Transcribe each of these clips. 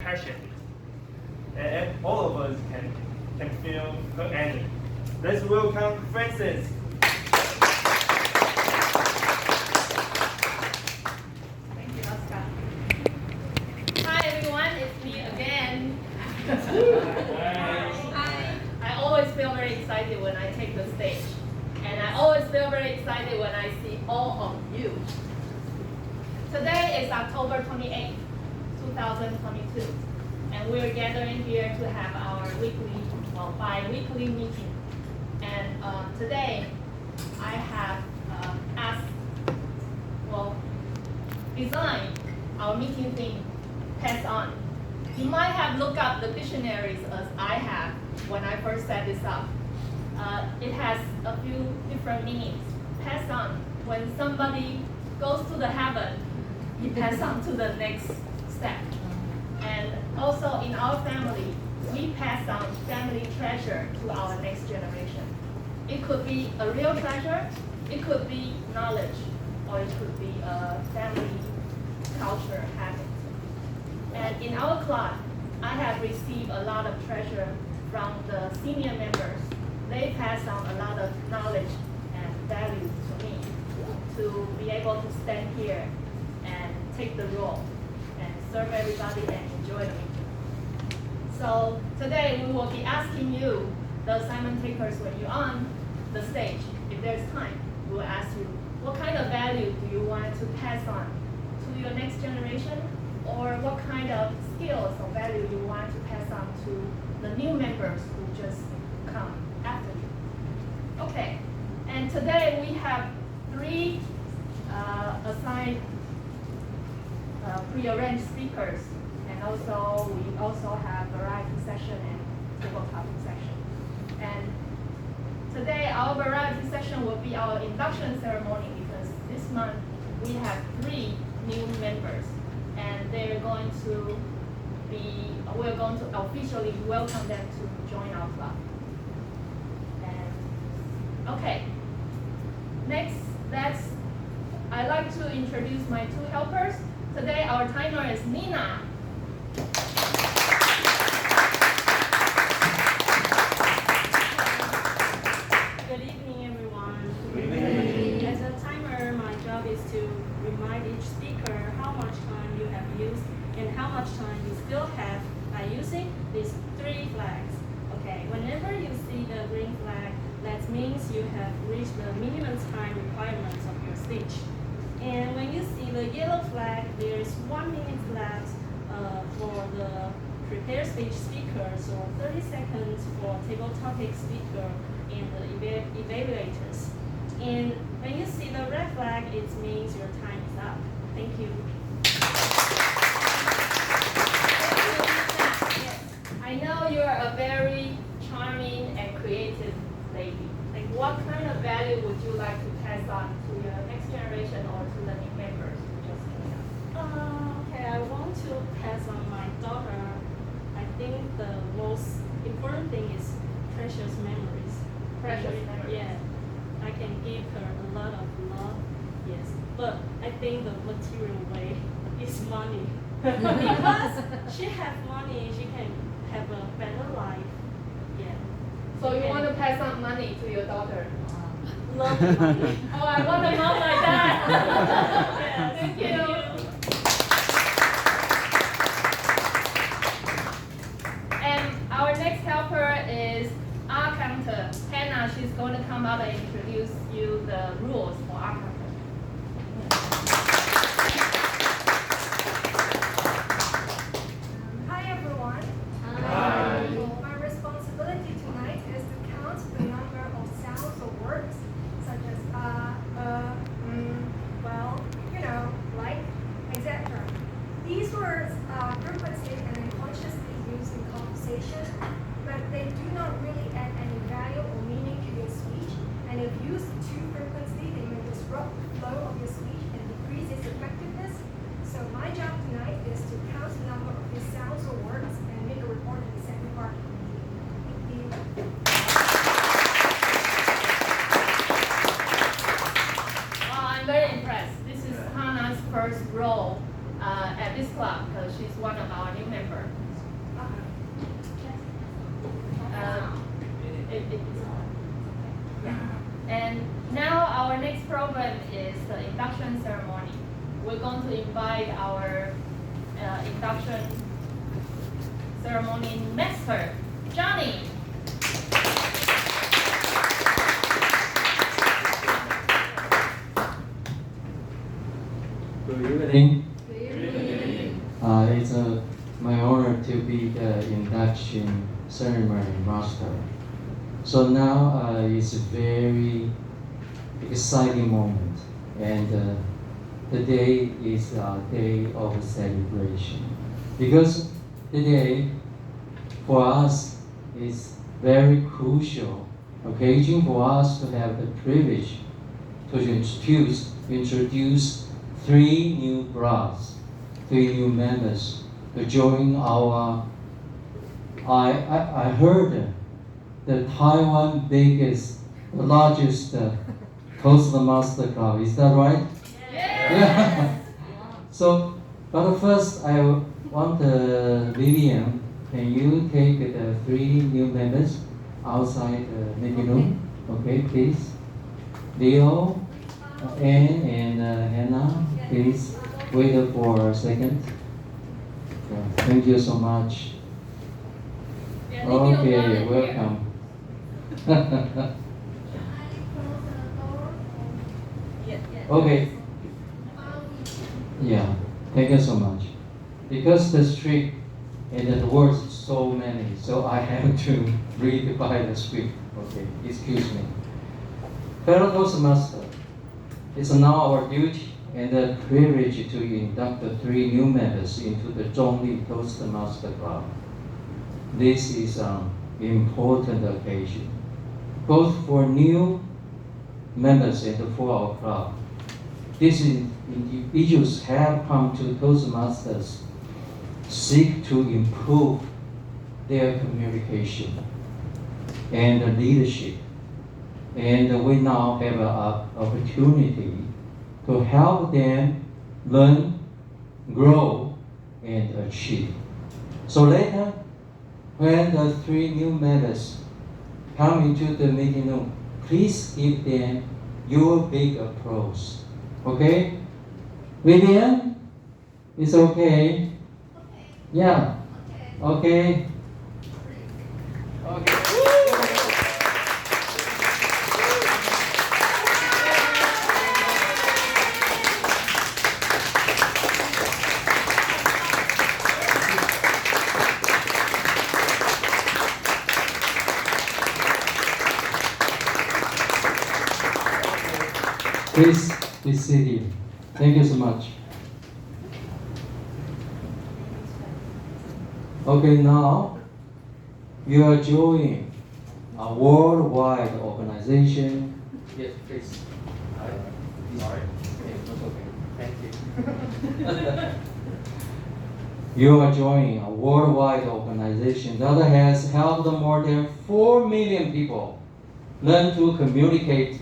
passionately. And all of us can feel her energy. Let's welcome Frances. Thank you, Oscar. Hi everyone, it's me again. I always feel very excited when I take the stage. And I always feel very excited when I see all of you. Today is October 28th, 2022. And we're gathering here to have our bi-weekly meeting. And today, I have designed our meeting theme, pass on. You might have looked up the dictionaries as I have when I first set this up. It has a few different meanings. Pass on, when somebody goes to the heaven, he pass on to the next step. And also in our family, we pass on family treasure to our next generation. It could be a real treasure, it could be knowledge, or it could be a family culture habit. And in our club, I have received a lot of treasure from the senior members. They pass on a lot of knowledge and value to me to be able to stand here and take the role and serve everybody and enjoy the meeting. So today we will be asking you, the assignment takers, when you're on the stage, if there's time, we will ask you, what kind of value do you want to pass on to your next generation? Or what kind of skills or value you want to pass on to the new members who just come after you? Okay, and today we have three assigned prearranged speakers, and also we have variety session and table topic section. And today our variety session will be our induction ceremony because this month we have 3 new members, and we're going to officially welcome them to join our club. And okay, next, I'd like to introduce my 2 helpers. Today our timer is Nina. Good evening, everyone. Good evening. As a timer, my job is to remind each speaker how much time you have used and how much time you still have by using these 3 flags. Okay, whenever you see the green flag, that means you have reached the minimum time requirements of your speech. And when you see the yellow flag, there's 1 minute left for the prepared speech speakers, or 30 seconds for table topic speaker and the evaluators. And when you see the red flag, it means your time is up. Thank you. I know you're a very charming and creative lady. Like, what kind of value would you like to pass on to your next generation or to the new members who just came up? Okay, I want to pass on my daughter. I think the most important thing is precious memories. Precious memories. Yeah, I can give her a lot of love. Yes, but I think the material way is money. Because she has money, she can have a better life. Yeah. So you want to pass on money to your daughter? Love money. Oh, I want a mom like that. Yes. Thank you. And our next helper is our counter. Hannah, she's going to come out and introduce you the rules for our counter. Hi everyone. Hi. My responsibility tonight is to count the number of sounds or words such as well, you know, like, etc. These words are frequently and unconsciously used in conversation, but they do not really add any value or meaning to your speech, and if used too frequently, they may disrupt we're going to invite our induction ceremony master, Johnny. Good evening. It's my honor to be the induction ceremony master. So now it's a very exciting moment, and today is a day of celebration because today for us is very crucial occasion for us to have the privilege to introduce 3 new brothers, 3 new members to join our. I heard the Taiwan biggest, the largest Toastmaster club. Is that right? Yeah. So, but first I want Vivian. Can you take the 3 new members outside the meeting room? Okay, please. Leo, Anne, and Hannah, please wait for a second. Yeah, thank you so much. Yeah, leave me alone Okay, in welcome. here. Okay. Yeah, thank you so much. Because the script and the words so many, so I have to read by the script. Okay, excuse me. Fellow Toastmaster, it's now our duty and a privilege to induct the 3 new members into the Chungli Toastmaster Club. This is an important occasion, both for new members and for our club. These individuals have come to Toastmasters seek to improve their communication and leadership. And we now have an opportunity to help them learn, grow, and achieve. So later, when the 3 new members come into the meeting room, please give them your big applause. Okay? Vivian? It's okay? Yeah. Okay. Okay. Please be seated. Thank you so much. Okay, now you are joining a worldwide organization. Yes, please. Sorry. Okay, that's okay. Thank you. You are joining a worldwide organization that has helped more than 4 million people learn to communicate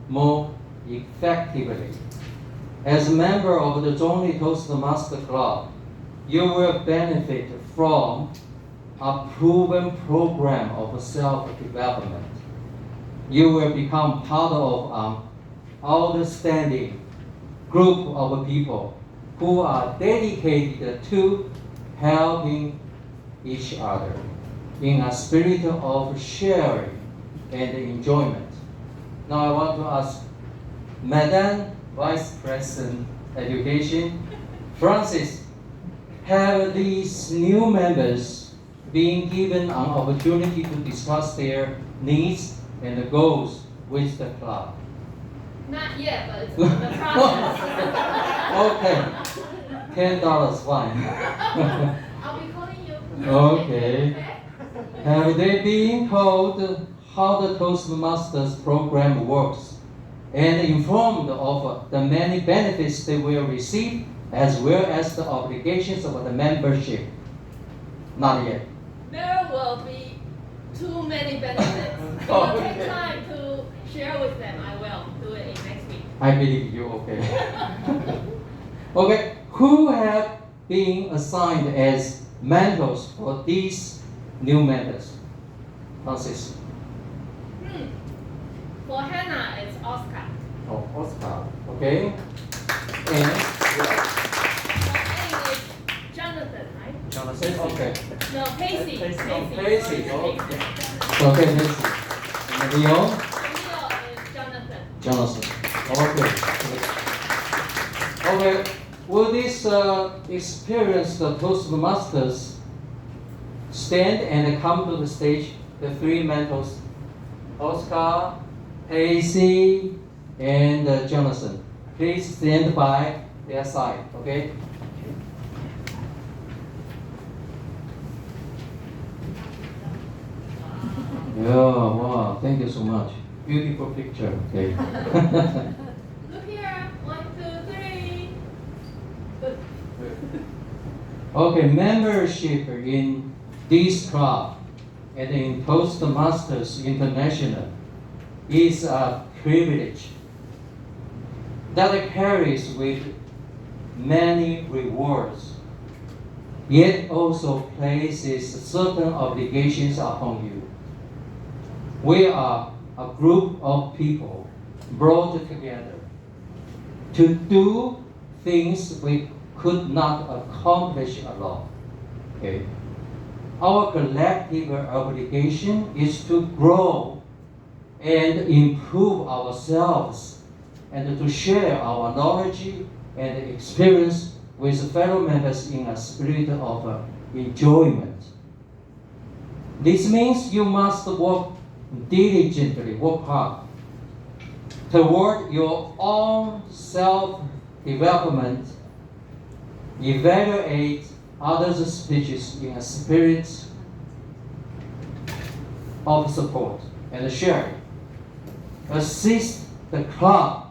more effectively. As a member of the Chungli Toastmaster Club, you will benefit from a proven program of self-development. You will become part of an outstanding group of people who are dedicated to helping each other in a spirit of sharing and enjoyment. Now I want to ask Madam Vice President Education, Francis, have these new members been given an opportunity to discuss their needs and goals with the club? Not yet, but it's in the process. Okay, $10 fine. I'll be calling you. Okay. Have they been told how the Toastmasters program works and informed of the many benefits they will receive as well as the obligations of the membership? Not yet. There will be too many benefits. It will take time to share with them. I will do it in next week. I believe you, okay. Okay, who have been assigned as mentors for these new members? Francis. For Hannah, it's Oscar. Oh, Oscar. Okay. And A is Jonathan, right? Jonathan, okay. No, Pacey. Pacey, okay. Okay, Pacey. And Leo? Leo is Jonathan. Jonathan. Okay. Okay. Will these experienced Toastmasters stand and come to the stage? The three mentors, Oscar, Pacey, and Jonathan. Please stand by their side, okay? Yeah, wow, thank you so much. Beautiful picture, okay. Look here. 1, 2, 3. Good. Okay, membership in this club and in Toastmasters International is a privilege that carries with many rewards, yet also places certain obligations upon you. We are a group of people brought together to do things we could not accomplish alone. Okay? Our collective obligation is to grow and improve ourselves and to share our knowledge and experience with fellow members in a spirit of enjoyment. This means you must work diligently, work hard toward your own self-development, evaluate others' speeches in a spirit of support and sharing, assist the club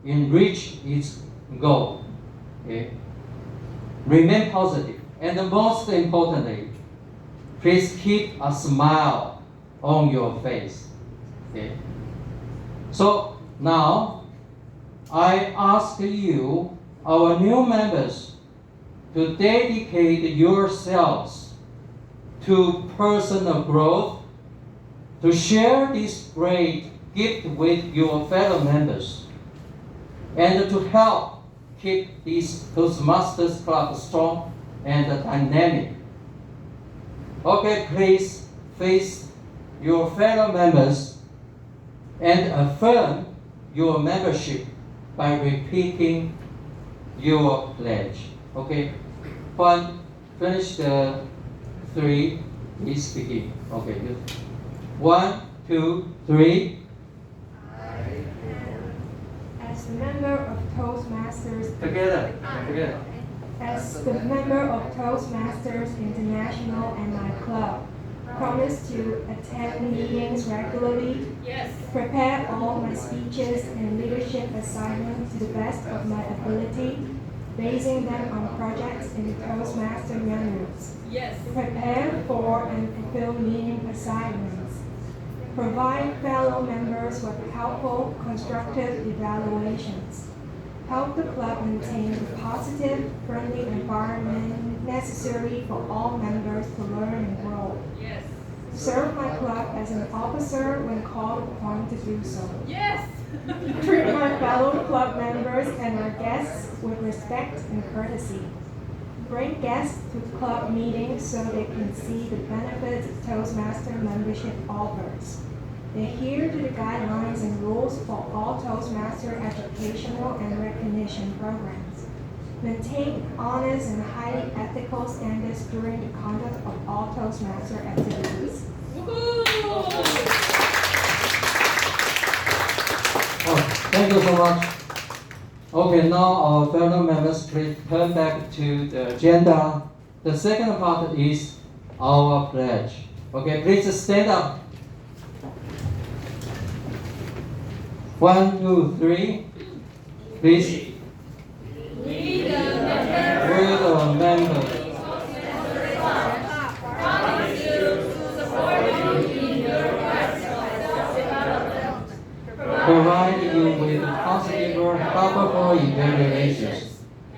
in reach its goal. Okay? Remain positive, and most importantly, please keep a smile on your face. Okay? So now, I ask you, our new members, to dedicate yourselves to personal growth, to share this great gift with your fellow members, and to help keep this Toastmasters Club strong and dynamic. Okay, please face your fellow members and affirm your membership by repeating your pledge. Okay, finish the three, please begin. Okay, good. 1, 2, 3. As a member of Toastmasters, Together. as the member of Toastmasters International and my club, promise to attend meetings regularly, Yes. prepare all my speeches and leadership assignments to the best of my ability, basing them on projects in the Toastmaster manuals. Yes. Prepare for and fulfill meeting assignments. Provide fellow members with helpful, constructive evaluations. Help the club maintain the positive, friendly environment necessary for all members to learn and grow. Yes. Serve my club as an officer when called upon to do so. Yes. Treat my fellow club members and our guests with respect and courtesy. Bring guests to club meetings so they can see the benefits Toastmaster membership offers. Adhere to the guidelines and rules for all Toastmaster educational and recognition programs. Maintain honest and highly ethical standards during the conduct of all Toastmaster activities. Woohoo! Oh, thank you so much. Okay, now our fellow members, please turn back to the agenda. The second part is our pledge. Okay, please stand up. 1, 2, 3. Please. We the We the members. promise to support you in your quest of self-development. Provide you with positive, helpful evaluations.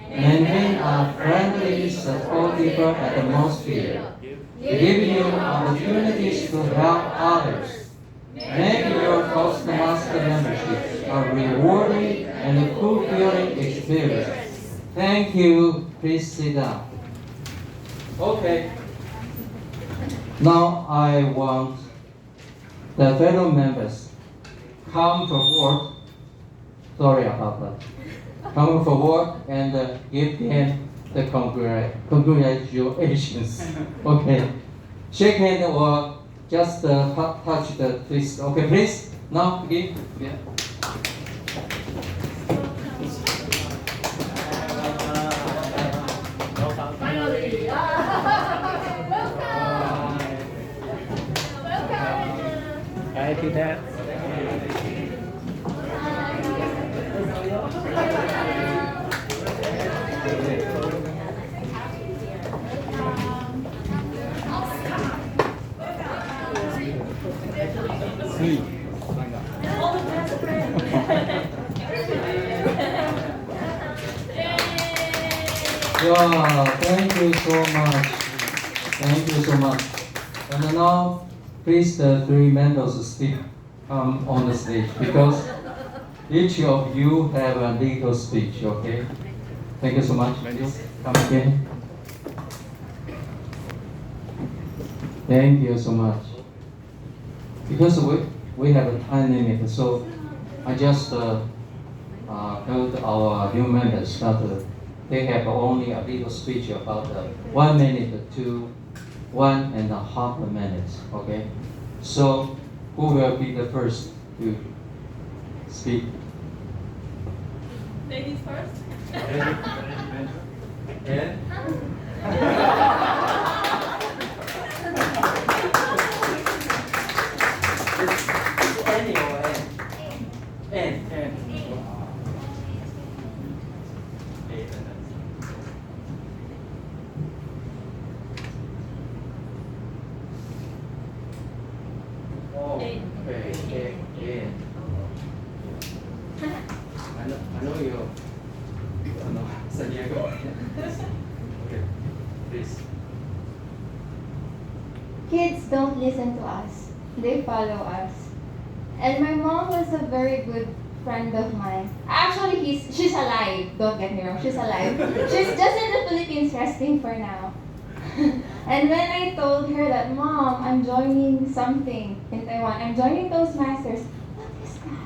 Maintain a friendly, supportive atmosphere. Give you opportunities to help others. Make your Toastmaster membership a rewarding and fulfilling experience Thank you. Please sit down. Okay. Now I want the fellow members come forward. Sorry about that. Come forward and give them the congratulations. Okay. Shake hand or just touch the fist. Okay, please. Now begin. Yeah. Finally. Welcome. I do that. Sweet. Wow, thank you so much. Thank you so much. And now, please the three members speak on the stage because each of you have a little speech, okay? Thank you so much. Please come again. Thank you so much. Because we have a time limit, so I just told our new members that they have only a little speech about 1 minute to 1.5 minutes, okay? So, who will be the first to speak? Ladies first. Yeah? N or N? N. Oh, okay, N. I know you. San Diego. Okay, please. Kids don't listen to us. They follow us. And my mom was a very good friend of mine. Actually, she's alive. Don't get me wrong, she's alive. She's just in the Philippines resting for now. And when I told her that, Mom, I'm joining something in Taiwan. I'm joining Toastmasters. What is that?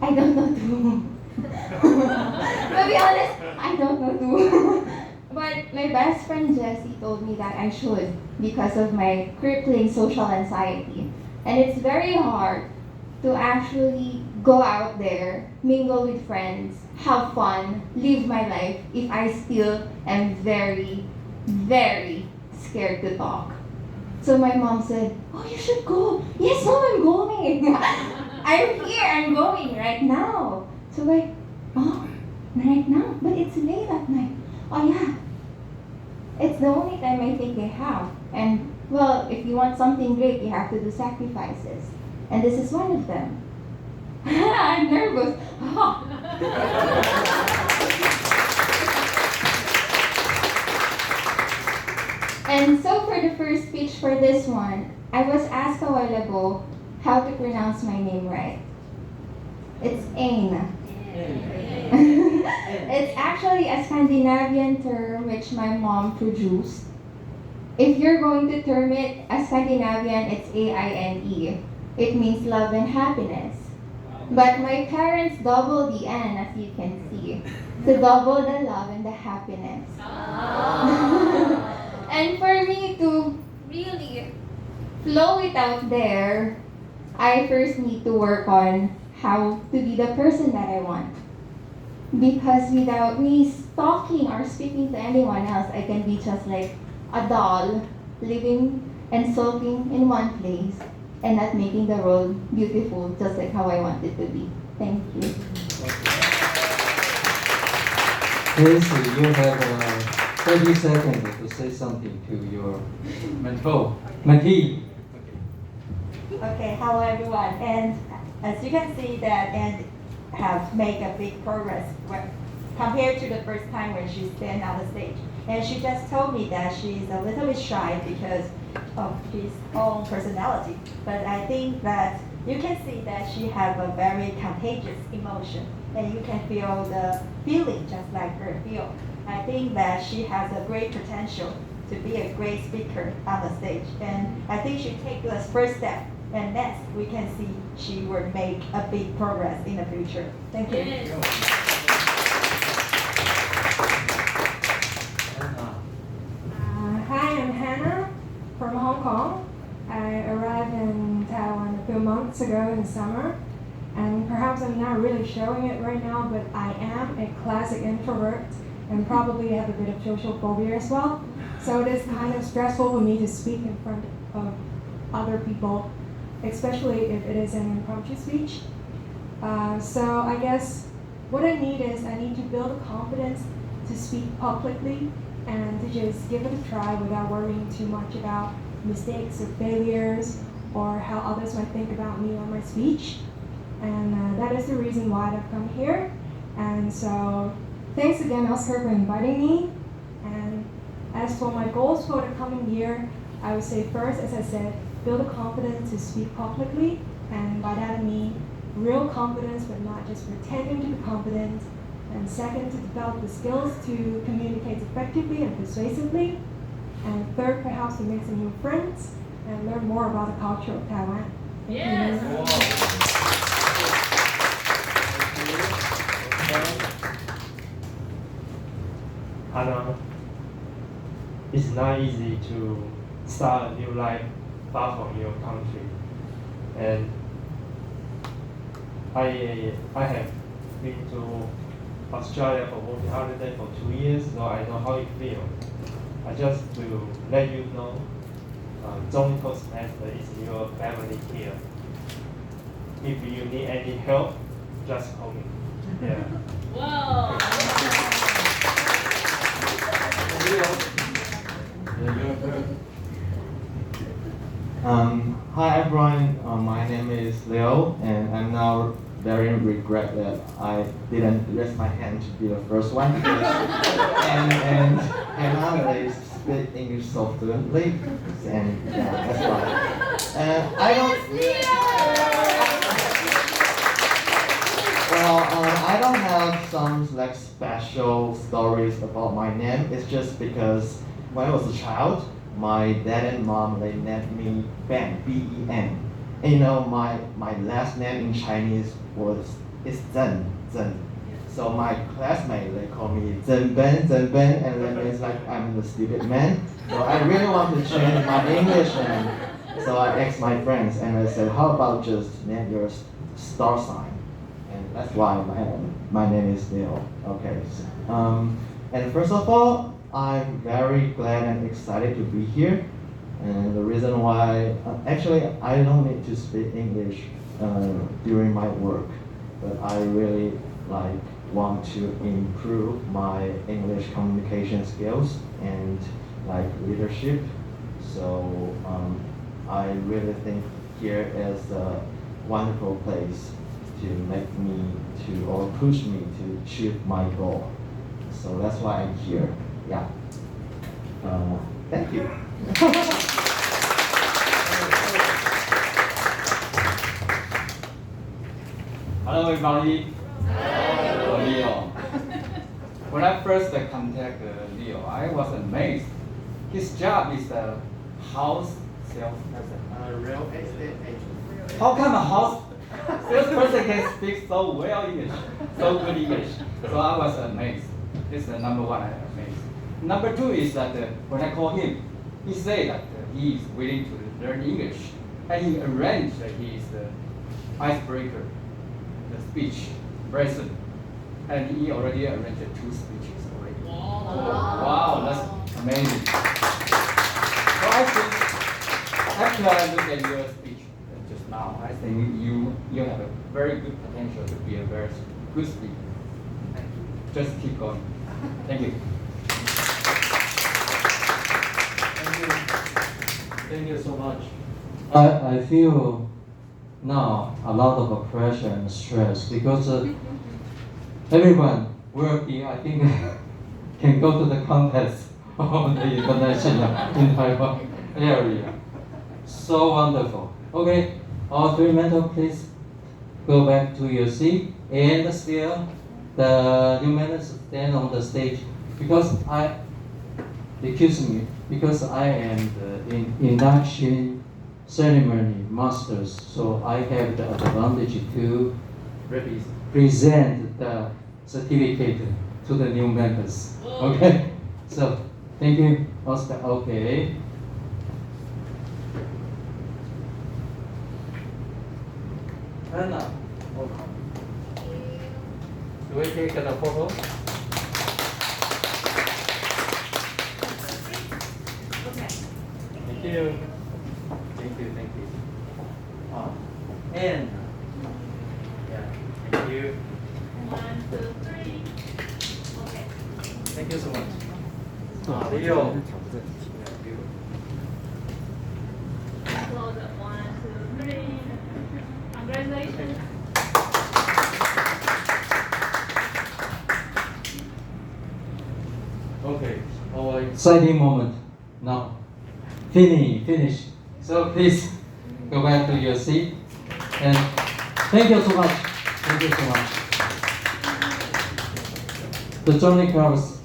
I don't know too. To be honest, I don't know too. But my best friend Jessie told me that I should because of my crippling social anxiety. And it's very hard to actually go out there, mingle with friends, have fun, live my life if I still am very, very scared to talk. So my mom said, oh, you should go. Yes, Mom, I'm going. I'm here, I'm going right now. So I, oh, right now? But it's late at night. Oh yeah. It's the only time I think I have. And well, if you want something great, you have to do sacrifices. And this is one of them. I'm nervous. And so for the first speech for this one, I was asked a while ago how to pronounce my name right. It's Ain. It's actually a Scandinavian term which my mom produced. If you're going to term it as Scandinavian, it's A-I-N-E. It means love and happiness. But my parents doubled the N, as you can see, to double the love and the happiness. And for me to really flow it out there, I first need to work on how to be the person that I want. Because without me talking or speaking to anyone else, I can be just like a doll, living and sulking in one place and not making the world beautiful just like how I want it to be. Thank you. Please, you have 30 seconds to say something to your mentee. Okay, hello everyone. And as you can see that and have made a big progress compared to the first time when she stand on the stage. And she just told me that she's a little bit shy because of his own personality. But I think that you can see that she have a very contagious emotion. and you can feel the feeling just like her feel. I think that she has a great potential to be a great speaker on the stage, and I think she take the first step, and next we can see she will make a big progress in the future. Thank you. Hi, I'm Hannah from Hong Kong. I arrived in Taiwan a few months ago in summer, and perhaps I'm not really showing it right now, but I am a classic introvert and probably have a bit of social phobia as well. So it is kind of stressful for me to speak in front of other people, especially if it is an impromptu speech. So I guess what I need is I need to build a confidence to speak publicly and to just give it a try without worrying too much about mistakes or failures or how others might think about me or my speech. And that is the reason why I've come here. And so thanks again, Oscar, for inviting me. And as for my goals for the coming year, I would say first, as I said, build a confidence to speak publicly. And by that I mean real confidence, but not just pretending to be confident. And second, to develop the skills to communicate effectively and persuasively. And third, perhaps to make some new friends and learn more about the culture of Taiwan. Thank you. Hannah, it's not easy to start a new life far from your country. And I have been to Australia for working holiday for 2 years, so I know how it feels. I just to let you know, Chungli Toastmaster is your family here. If you need any help, just call me. Yeah. Whoa! Hi everyone, my name is Leo, and I'm now very regret that I didn't raise my hand to be the first one. and Hannah, they speak English so fluently, and yeah, that's why. I don't have some like special stories about my name. It's just because when I was a child, my dad and mom, they named me Ben, B-E-N. And you know, my last name in Chinese is Zhen. So my classmate, they call me Zhen Ben, and that means like I'm the stupid man. So I really want to change my English name. So I asked my friends, and I said, how about just name your star sign? And that's why my name is Leo. Okay. And first of all, I'm very glad and excited to be here. And the reason why, actually, I don't need to speak English during my work, but I really want to improve my English communication skills and leadership. So I really think here is a wonderful place to make me or push me to achieve my goal. So that's why I'm here. Yeah. Thank you. Hello everybody. Hello. Leo. When I first contacted Leo, I was amazed. His job is a house salesperson. Real estate agent. How come a house salesperson can speak so well English, so good English? So I was amazed. This is the number one, I'm amazed. Number two is that when I call him, he said that he is willing to learn English, and he arranged his icebreaker, the speech very soon, and he already arranged 2 speeches already. Wow, that's amazing. So I think after I look at your speech just now, I think you have a very good potential to be a very good speaker. Just keep going. Thank you. Thank you so much. I feel now a lot of pressure and stress because everyone will be, I think, can go to the contest of the international in Taiwan area. So wonderful. Okay, all 3 mentor, please. go back to your seat, and still the new members stand on the stage because excuse me, because I am the induction ceremony masters, so I have the advantage to present the certificate to the new members. Okay, so thank you, Oscar. Okay. Anna, do we take the photo? Okay. Thank you. Thank you, thank you. And yeah, thank you. 1, 2, 3. Okay. Thank you so much. Leo. Close up. 1, 2, 3. Congratulations. Okay, our exciting moment now. Finish. So please go back to your seat. And thank you so much. Thank you so much. The Chungli Club was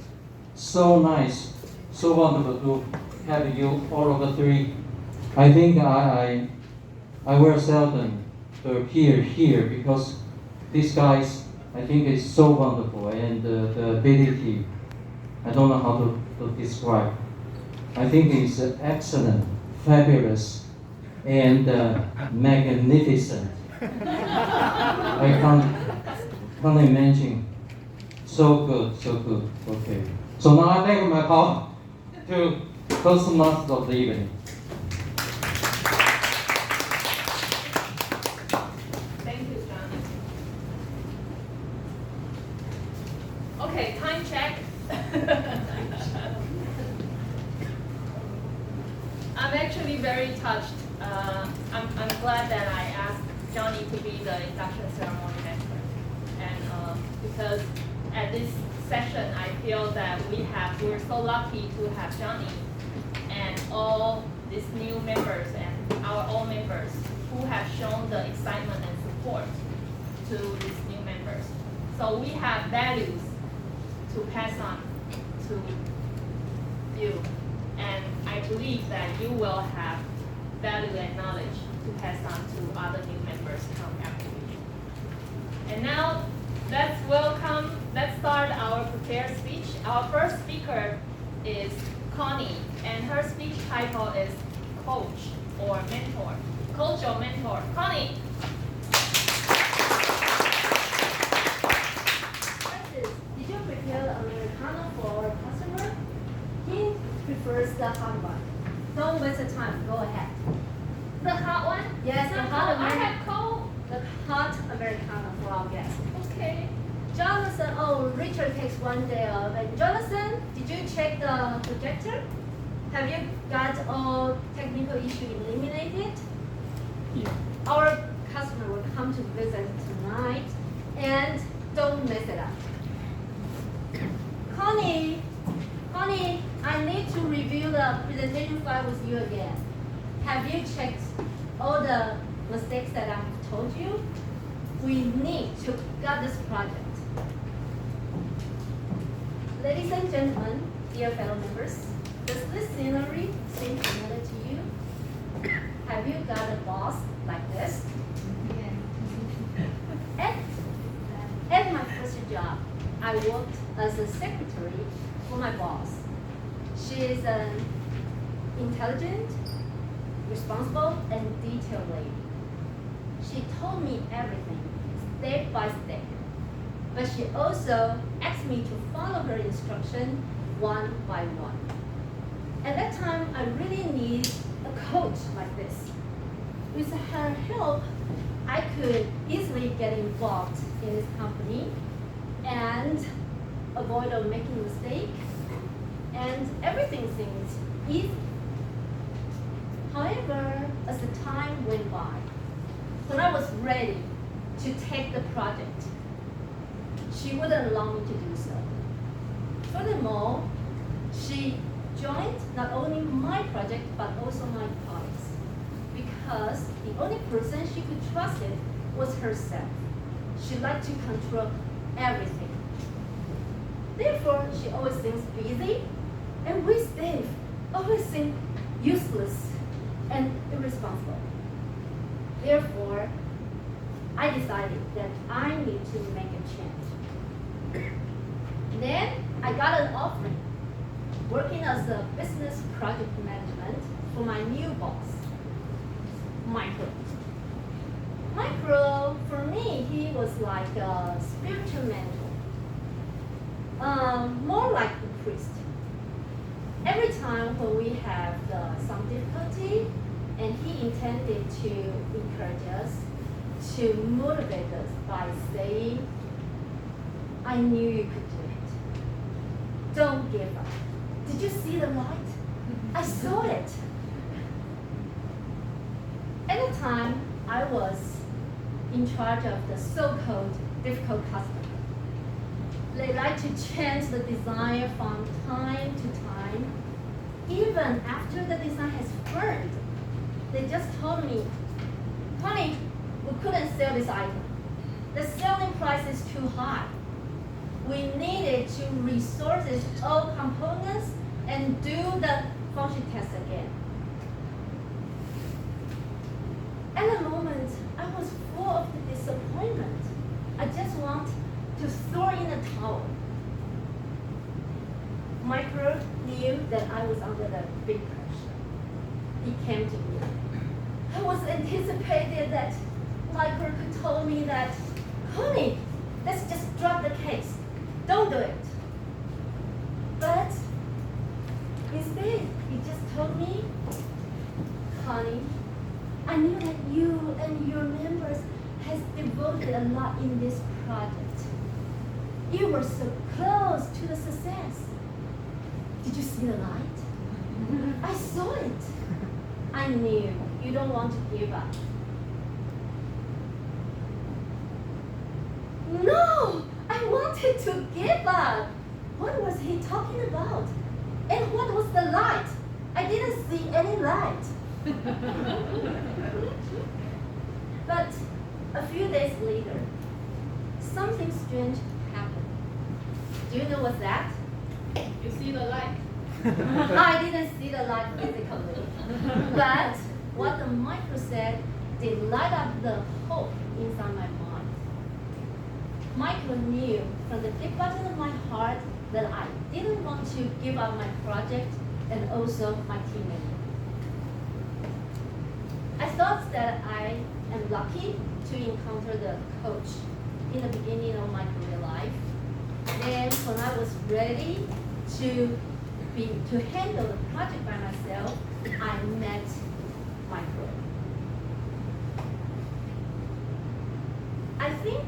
so nice, so wonderful to have you all over three. I think I will seldom to appear here because these guys I think is so wonderful and the ability I don't know how to describe. I think it's excellent, fabulous, and magnificent. I can't imagine. So good. Okay. So now I take my part to Toastmaster of the evening. Thank you, John. Okay, time check. I'm actually very touched. I'm glad that I asked Johnny to be the induction ceremony master, and because at this session I feel that we're so lucky to have Johnny and all these new members and our old members who have shown the excitement and support to these new members. So we have values to pass on to you, and I believe that you will have value and knowledge to pass on to other new members come after you. And now let's start our prepared speech. Our first speaker is Connie, and her speech title is Coach or Mentor. Coach or Mentor. Connie. Francis, did you prepare Americano for our customer? He prefers the hot one. Don't waste the time. Go ahead. The hot one? Yes, the hot I Americano. have cold. The hot Americano for our guests. Okay. Jonathan, Richard takes one day off. And Jonathan, did you check the projector? Have you got all technical issue eliminated? Yeah. Our customer will come to visit tonight, and don't mess it up. Connie, I need to review the presentation file with you again. Have you checked all the mistakes that I've told you? We need to get this project. Ladies and gentlemen, dear fellow members, does this scenery seem familiar to you? Have you got a boss like this? At my first job, I worked as a secretary for my boss. She is an intelligent, responsible, and detailed lady. She told me everything, step by step. But she also asked me to follow her instruction one by one. At that time, I really need a coach like this. With her help, I could easily get involved in this company and avoid making mistakes, and everything seems easy. However, as the time went by, when I was ready to take the project, she wouldn't allow me to do so. Furthermore, she joined not only my project but also my colleagues, because the only person she could trust it was herself. She liked to control everything. Therefore, she always seems busy, and we staff always seem useless and irresponsible. Therefore, I decided that I need to make a change. Then I got an offering, working as a business project management for my new boss, Michael. Michael, for me, he was like a spiritual mentor, more like a priest. Every time when we have some difficulty, and he intended to encourage us, to motivate us by saying, I knew you could do it. Don't give up. Did you see the light? I saw it. At the time, I was in charge of the so-called difficult customer. They like to change the design from time to time. Even after the design has burned, they just told me, honey, we couldn't sell this item. The selling price is too high. We needed to resource all components and do the function test again. At the moment, I was full of the disappointment. I just want to throw in a towel. Michael knew that I was under the big pressure. He came to me. I was anticipated that Michael could tell me that, honey, let's just drop the case. Don't do it. But instead, he just told me, honey, I knew that you and your members has devoted a lot in this project. You were so close to the success. Did you see the light? I saw it. I knew you don't want to give up. No, I wanted to give up. What was he talking about? And what was the light? I didn't see any light. But a few days later, something strange happened. Do you know what's that? You see the light? I didn't see the light physically. But what the micro said did light up the hope inside my mind. Michael knew from the deep bottom of my heart that I didn't want to give up my project and also my team member. I thought that I am lucky to encounter the coach in the beginning of my career life. Then when I was ready to handle the project by myself, I met Michael. I think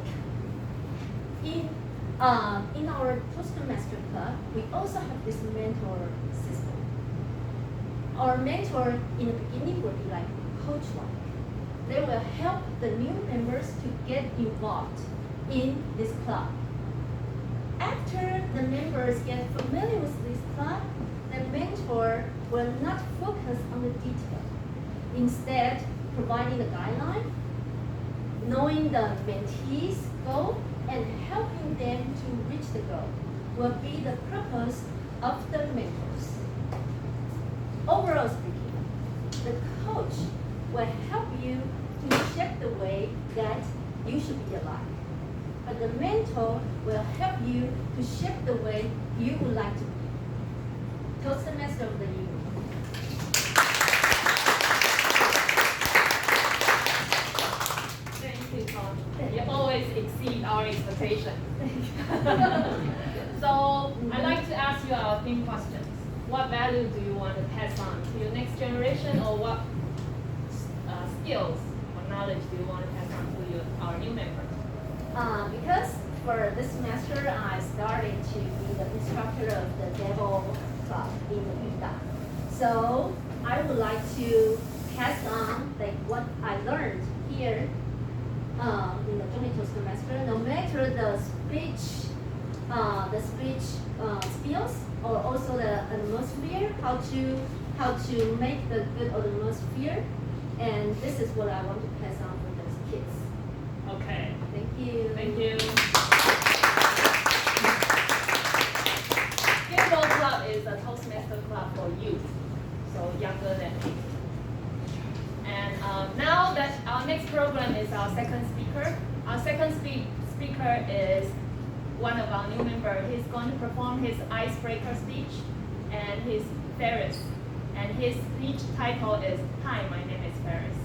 in our Toastmaster Club, we also have this mentor system. Our mentor in the beginning will be like coach-like. They will help the new members to get involved in this club. After the members get familiar with this club, the mentor will not focus on the detail. Instead, providing the guideline, knowing the mentee's goal, and helping them to reach the goal will be the purpose of the mentors. Overall speaking, the coach will help you to shape the way that you should be alive. But the mentor will help you to shape the way you would like to be. Toastmaster of the Year. Thank you, Tony. You always exceed our expectations. So I'd like to ask you our theme questions. What value do you want to pass on to your next generation, or what skills or knowledge do you want to pass on to our new members? Because for this semester, I started to be the instructor of the Devil Club in Utah. So I would like to pass on like what I learned here in the Chungli Toastmaster. No matter the speech skills, or also the atmosphere, how to make the good atmosphere, and this is what I want to pass on for those kids. Okay, Thank you. thank you. Gimbal Club is a Toastmaster club for youth, so younger than 18. And now that our next program is our second speaker. Our second speaker is one of our new members. He's going to perform his icebreaker speech and his Ferris. And his speech title is, "Hi, my name is Ferris."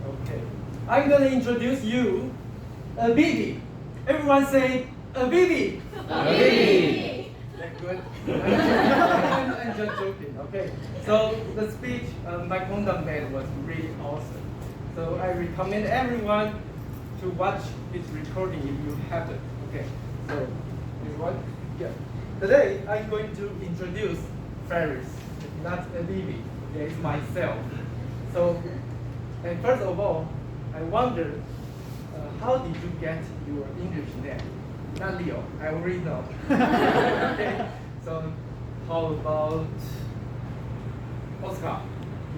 Okay, I'm gonna introduce you, Bibi. Everyone say, Bibi. Bibi. That's good. I'm just joking. Okay. So the speech my conduct made was really awesome. So I recommend everyone to watch his recording if you haven't. Okay. So everyone, yeah. Today I'm going to introduce Ferris, not Bibi. Okay, it's myself. So, and first of all, I wonder, how did you get your English name? Not Leo, I already know. Okay, so how about Oscar?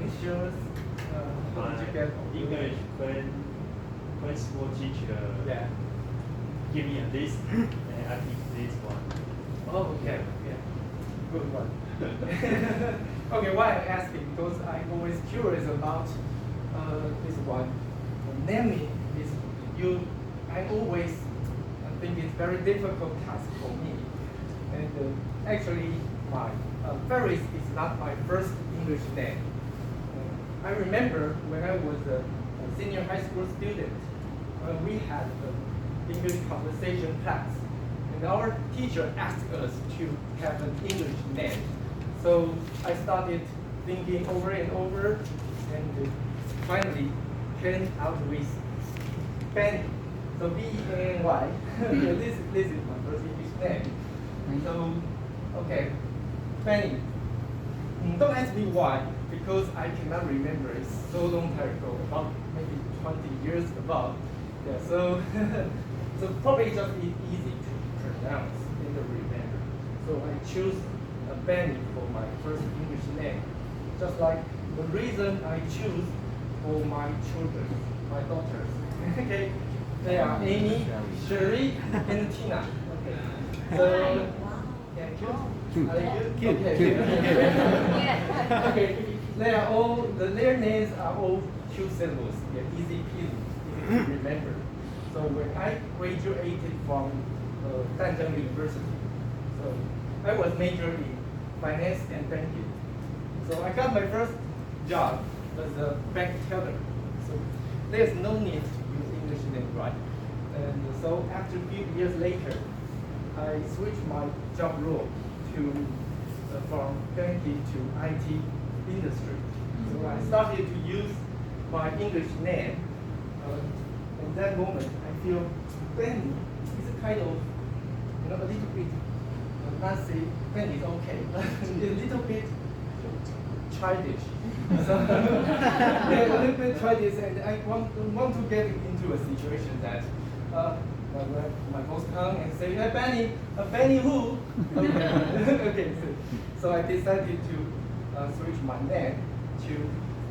Insurance, how did you get English when school teacher Yeah. give me a list and I pick this one. Oh, okay, yeah, good one. Okay, why I'm asking, because I'm always curious about this one. Naming is I always think it's very difficult task for me. And actually, my Ferris is not my first English name. I remember when I was a senior high school student, we had an English conversation class, and our teacher asked us to have an English name. So I started thinking over and over, and finally came out with Benny. So B-E-N-Y. This is my first English name. So, okay, Benny. Don't ask me why, because I cannot remember. It's so long time ago, about maybe 20 years ago. Yeah, so so probably just easy to pronounce and remember. So I choose Benny for my first English name. Just like the reason I choose for my children, my daughters. Okay, they are Amy, Sherry, and Tina. Okay, so yeah, cute. Are they cute? Okay, cute. Okay, they are all their names are all two syllables. Yeah, easy peasy, easy to remember. So when I graduated from Danzheng University, so I was majored in finance and banking. So I got my first job as a bank teller. So there's no need to use English name, right? And so after a few years later, I switched my job role to from banking to IT industry. So I started to use my English name. In that moment, I feel Benny is a kind of, a little bit, not say Benny is okay, a little bit childish. So, yeah, a little bit childish, and I want to get into a situation that my boss come and say, "Hey, Benny, Benny who?" Okay, okay. So I decided to switch my name to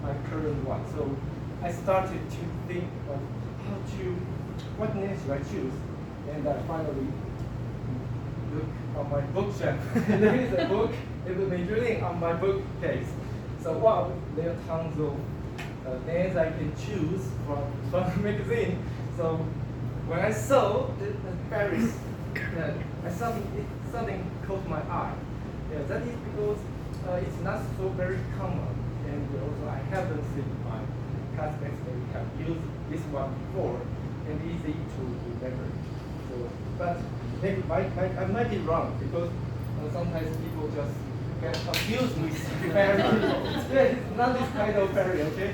my current one. So I started to think of what name should I choose, and I finally look on my bookshelf. There is a book, it was majorly on my bookcase. So wow, there are tons of names I can choose from the magazine. So when I saw the Paris, something caught my eye. Yeah, that is because it's not so very common, and also I haven't seen my classmates maybe have used this one before, and easy to remember. So, but maybe I might be wrong, because sometimes people just get confused with ferry. Yeah, it's not this kind of ferry, okay?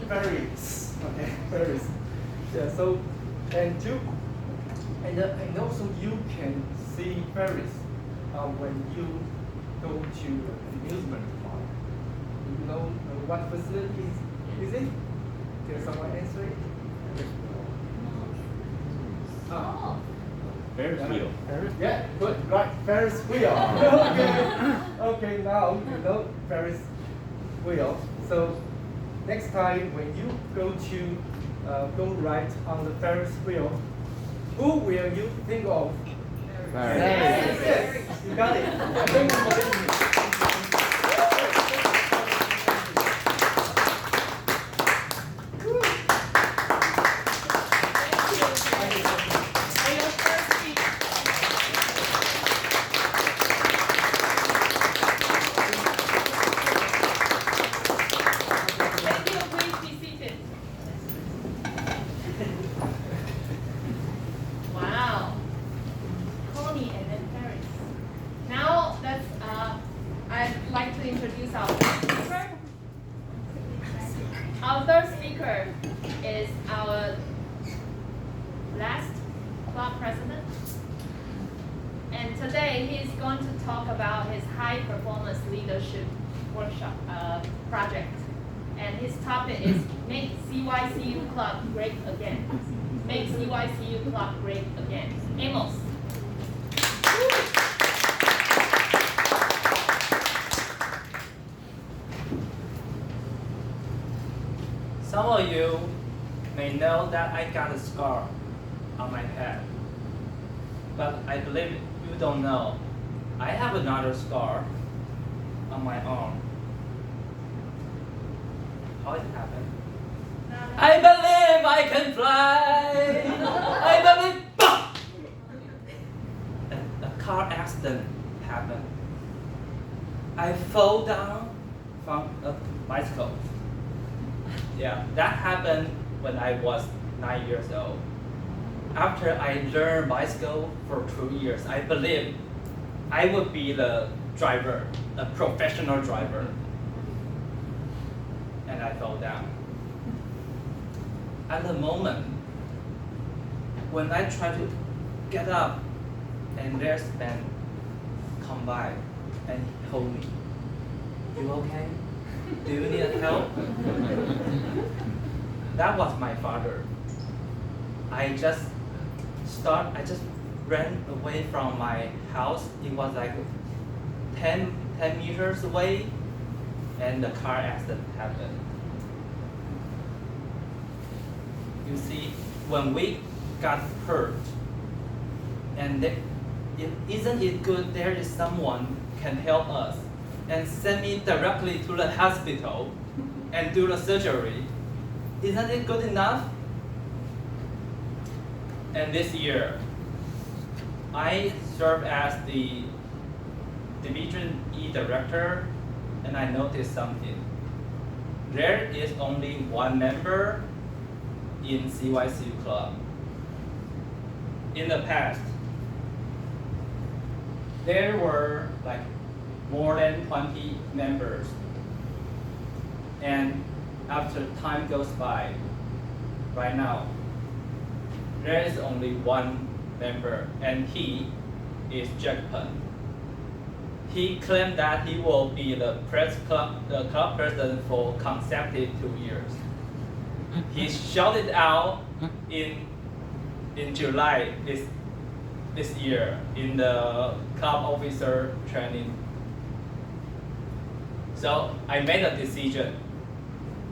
Ferries, okay, ferries. Yeah, so, and also you can see ferries when you go to amusement park. You know what facility is it? Can someone answer it? wheel. Yeah, good, right. Ferris wheel. Okay. Okay, now you know Ferris wheel. So next time when you go ride on the Ferris wheel, who will you think of? Yes, you got it. Thank you for listening. Thank you. Please be seated. Wow. Connie and then Paris. Now I'd like to introduce our third speaker. Our third speaker is our last club president. And today he is going to talk about his high performance leadership workshop project. And his topic is Make CYCU Club Great Again. Make CYCU Club Great Again. Amos. Some of you may know that I got a scar on my head, but I believe you don't know. I have another scar on my arm. How it happened? I believe I can fly. I believe. A car accident happened. I fell down from a bicycle. Yeah, that happened when I was 9 years old. After I learned bicycle for 2 years, I believed I would be the driver, a professional driver. And I fell down. At the moment, when I tried to get up, and there's Ben come by and hold me. You okay? Do you need help? That was my father. I just ran away from my house. It was like 10 meters away, and the car accident happened. You see, when we got hurt, and isn't it good there is someone can help us and send me directly to the hospital and do the surgery? Isn't it good enough? And this year, I serve as the Division E director, and I noticed something. There is only one member in CYCU Club. In the past, there were like more than 20 members. And after time goes by, right now, there is only one member, and he is Jack Pen. He claimed that he will be the club president for consecutive 2 years. He shouted out in July this year in the club officer training. So I made a decision.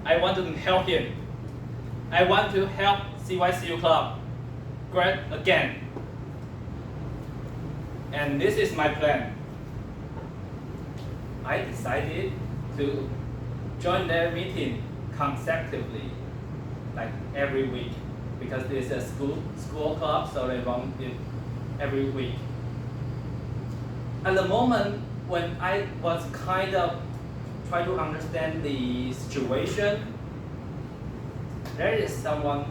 I want to help him. I want to help CYCU Club great again. And this is my plan. I decided to join their meeting consecutively, like every week, because this is a school club, so they run it every week. At the moment when I was kind of trying to understand the situation, there is someone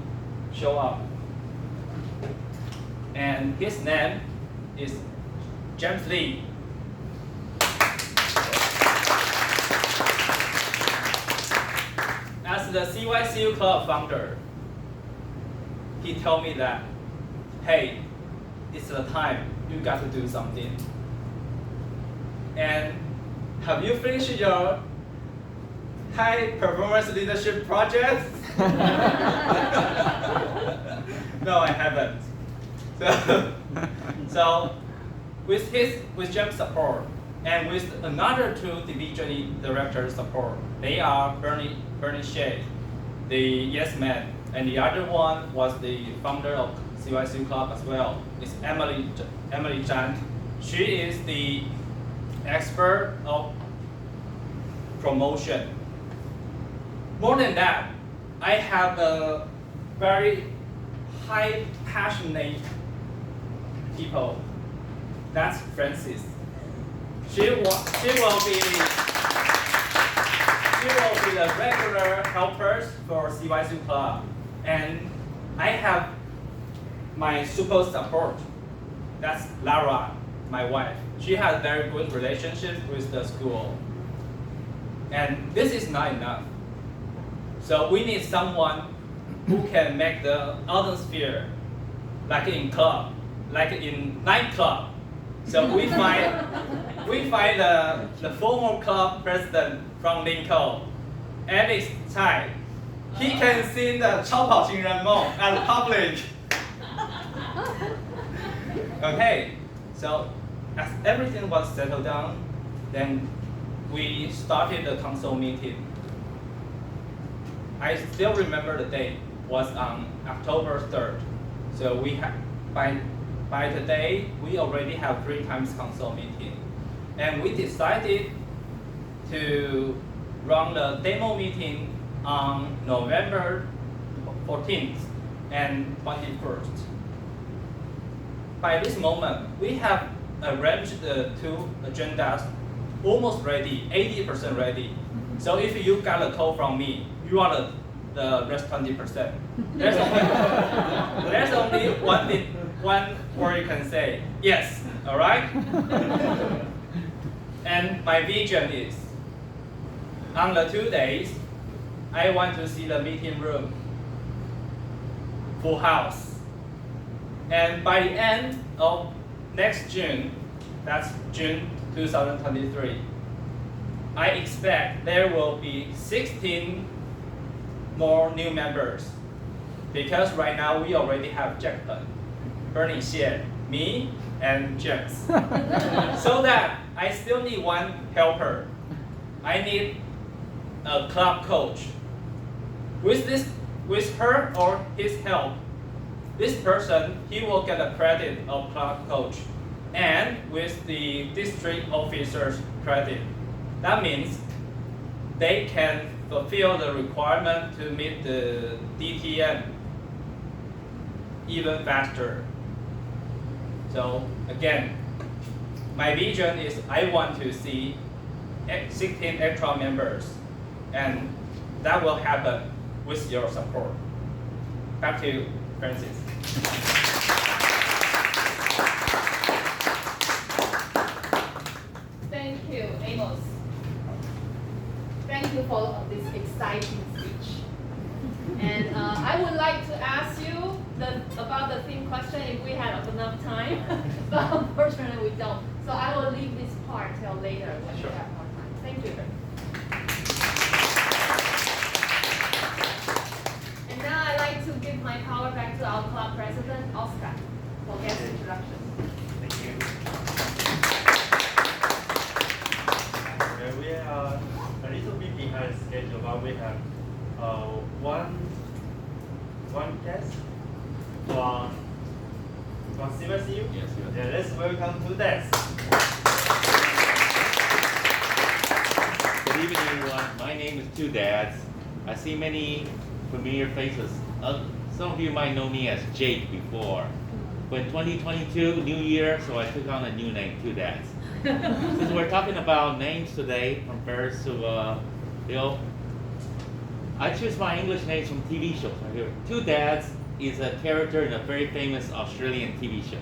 show up, and his name is James Lee. As the CYCU Club founder, he told me that, hey, it's the time, you got to do something. And have you finished your high performance leadership project? No, I haven't. So with Jim's support and with another two division directors support, they are Bernie Shea, the Yes Man, and the other one was the founder of CYC Club as well. It's Emily Zhang. She is the expert of promotion. More than that, I have a very high passionate people. That's Francis. She will be the regular helpers for CYC Club, and I have my super support. That's Lara, my wife. She has very good relationship with the school, and this is not enough. So we need someone who can make the atmosphere like in club, like in nightclub. So we find the former club president from Lincoln, Alex Tsai. He can sing the 超跑情人梦 at public. Okay, so as everything was settled down, then we started the council meeting. I still remember the date was on October 3rd. So we have by today we already have 3 times council meeting, and we decided to run the demo meeting on November 14th and 21st. By this moment, we have arranged the 2 agendas almost ready, 80% ready. So if you got a call from me, you are the rest 20%. There's only one word you can say, yes, all right? And my vision is, on the 2 days, I want to see the meeting room full house. And by the end of next June, that's June 2023, I expect there will be 16 more new members. Because right now we already have Jack Pen, Bernie Xie, me, and James. So that I still need one helper. I need a club coach. With her or his help, this person, he will get a credit of club coach, and with the district officer's credit. That means they can fulfill the requirement to meet the DTM even faster. So again, my vision is I want to see 16 extra members, and that will happen with your support. Back to you, Francis. Thank you, Amos. Thank you for this exciting speech. And I would like to ask you about the theme question if we had enough time, but unfortunately we don't. So I will leave this part till later when we have more time. Thank you. And now I'd like to give my power back to our club president, Oscar, for guest introduction. Thank you. We are a little bit behind schedule, but we have one guest from CVSU. Yes. Yeah, let's welcome to dance. Good evening, everyone. My name is Two Dads. I see many familiar faces. Some of you might know me as Jake before. But in 2022, new year, so I took on a new name, Two Dads. Since we're talking about names today, from first to I choose my English names from TV shows right here. Two Dads is a character in a very famous Australian TV show.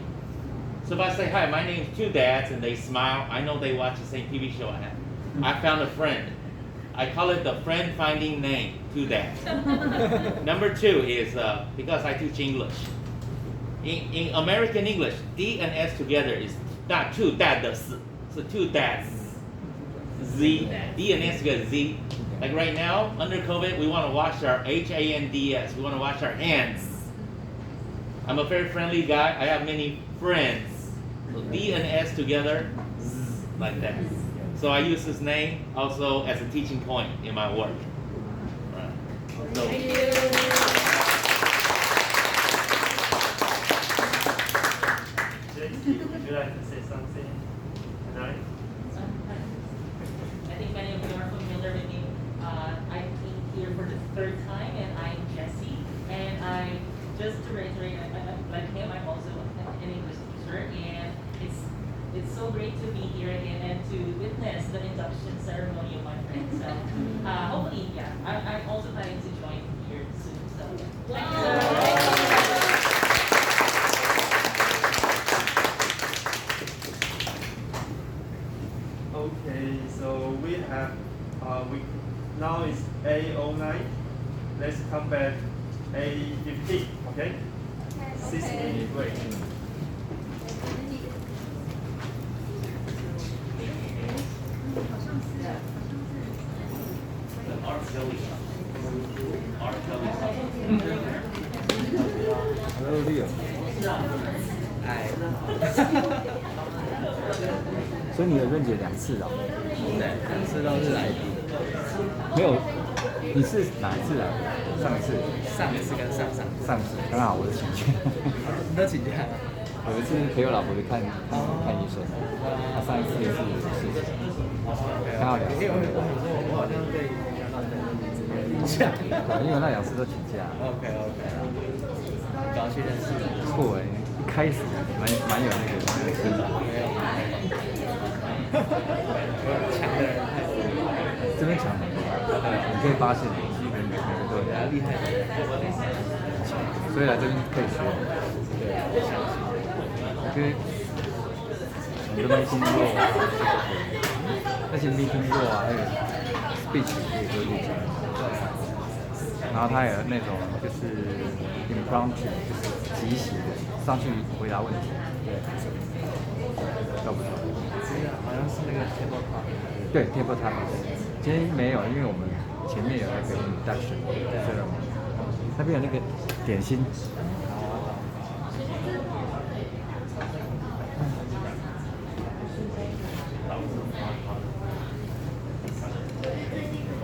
So if I say, hi, my name is Two Dads, and they smile, I know they watch the same TV show I have. I found a friend. I call it the friend finding name, Two Dads. Number 2 is because I teach English. In American English, D and S together is not two dads, so Two Dads. Z, D and S together, Z. Like right now, under COVID, we want to wash our HANDS. We want to wash our hands. I'm a very friendly guy. I have many friends. So D and S together, zzz, like that. So I use his name also as a teaching point in my work. Right. So, Thank you. Jesse, would you like to say something tonight? I think many of you are familiar with me. I came here for the third time, and I'm Jessie. And I just to reiterate, like him, I'm also an English teacher, and it's so great to be here again and to witness the induction ceremony of my friends. So hopefully, yeah, I'm also planning to join here soon. So thank you. Okay, so we have now it's A09. Let's come back A15. Okay. 6-minute break. R. Kelly. R. Kelly. Hello, Leo。哎，所以你有认姐2次哦？对，2次都是来宾。没有，你是哪一次来？上一次？上一次跟上上次。上次，刚好我的请假。你都请假？有一次陪我老婆去看医生，她上一次是事情，刚好2次。因为我好像被讲到请假。因为那2次都请假。OK，很高兴认识你。不错哎，一开始蛮有那个真的。没有。强的人太多。这边强很多，你可以发现，基本每个人都有厉害的人，所以来这边可以学。对，因为我都没听过，那些没听过啊，还有 speech 可以做预讲，然后他有那种就是 impromptu，就是即兴的上去回答问题，对，懂不懂？好像是那个 table talk。对 table talk， 今天没有，因为我们前面有那个 introduction， 那边有那个点心。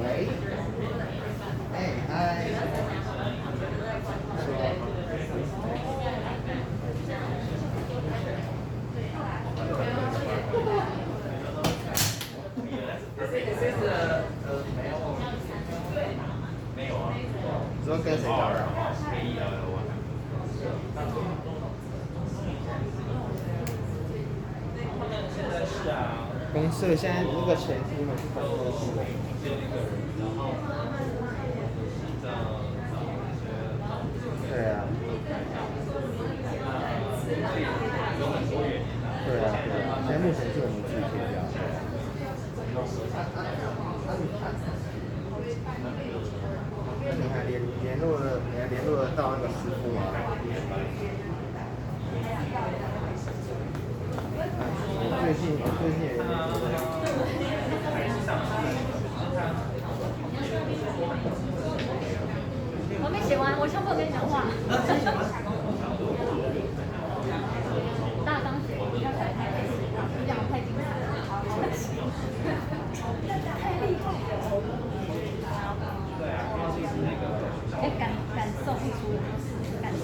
喂，嗨。你说跟谁聊的？公社现在那个钱是你们去管公司的。对啊。对啊，现在目前是我们自己贴掉。那你还联络得到那个师傅吗？我最近也我没写完，我上课跟你讲话。大纲写，不要讲太累，你讲的太精彩了。太厉害了。哎，感受不出来，感受。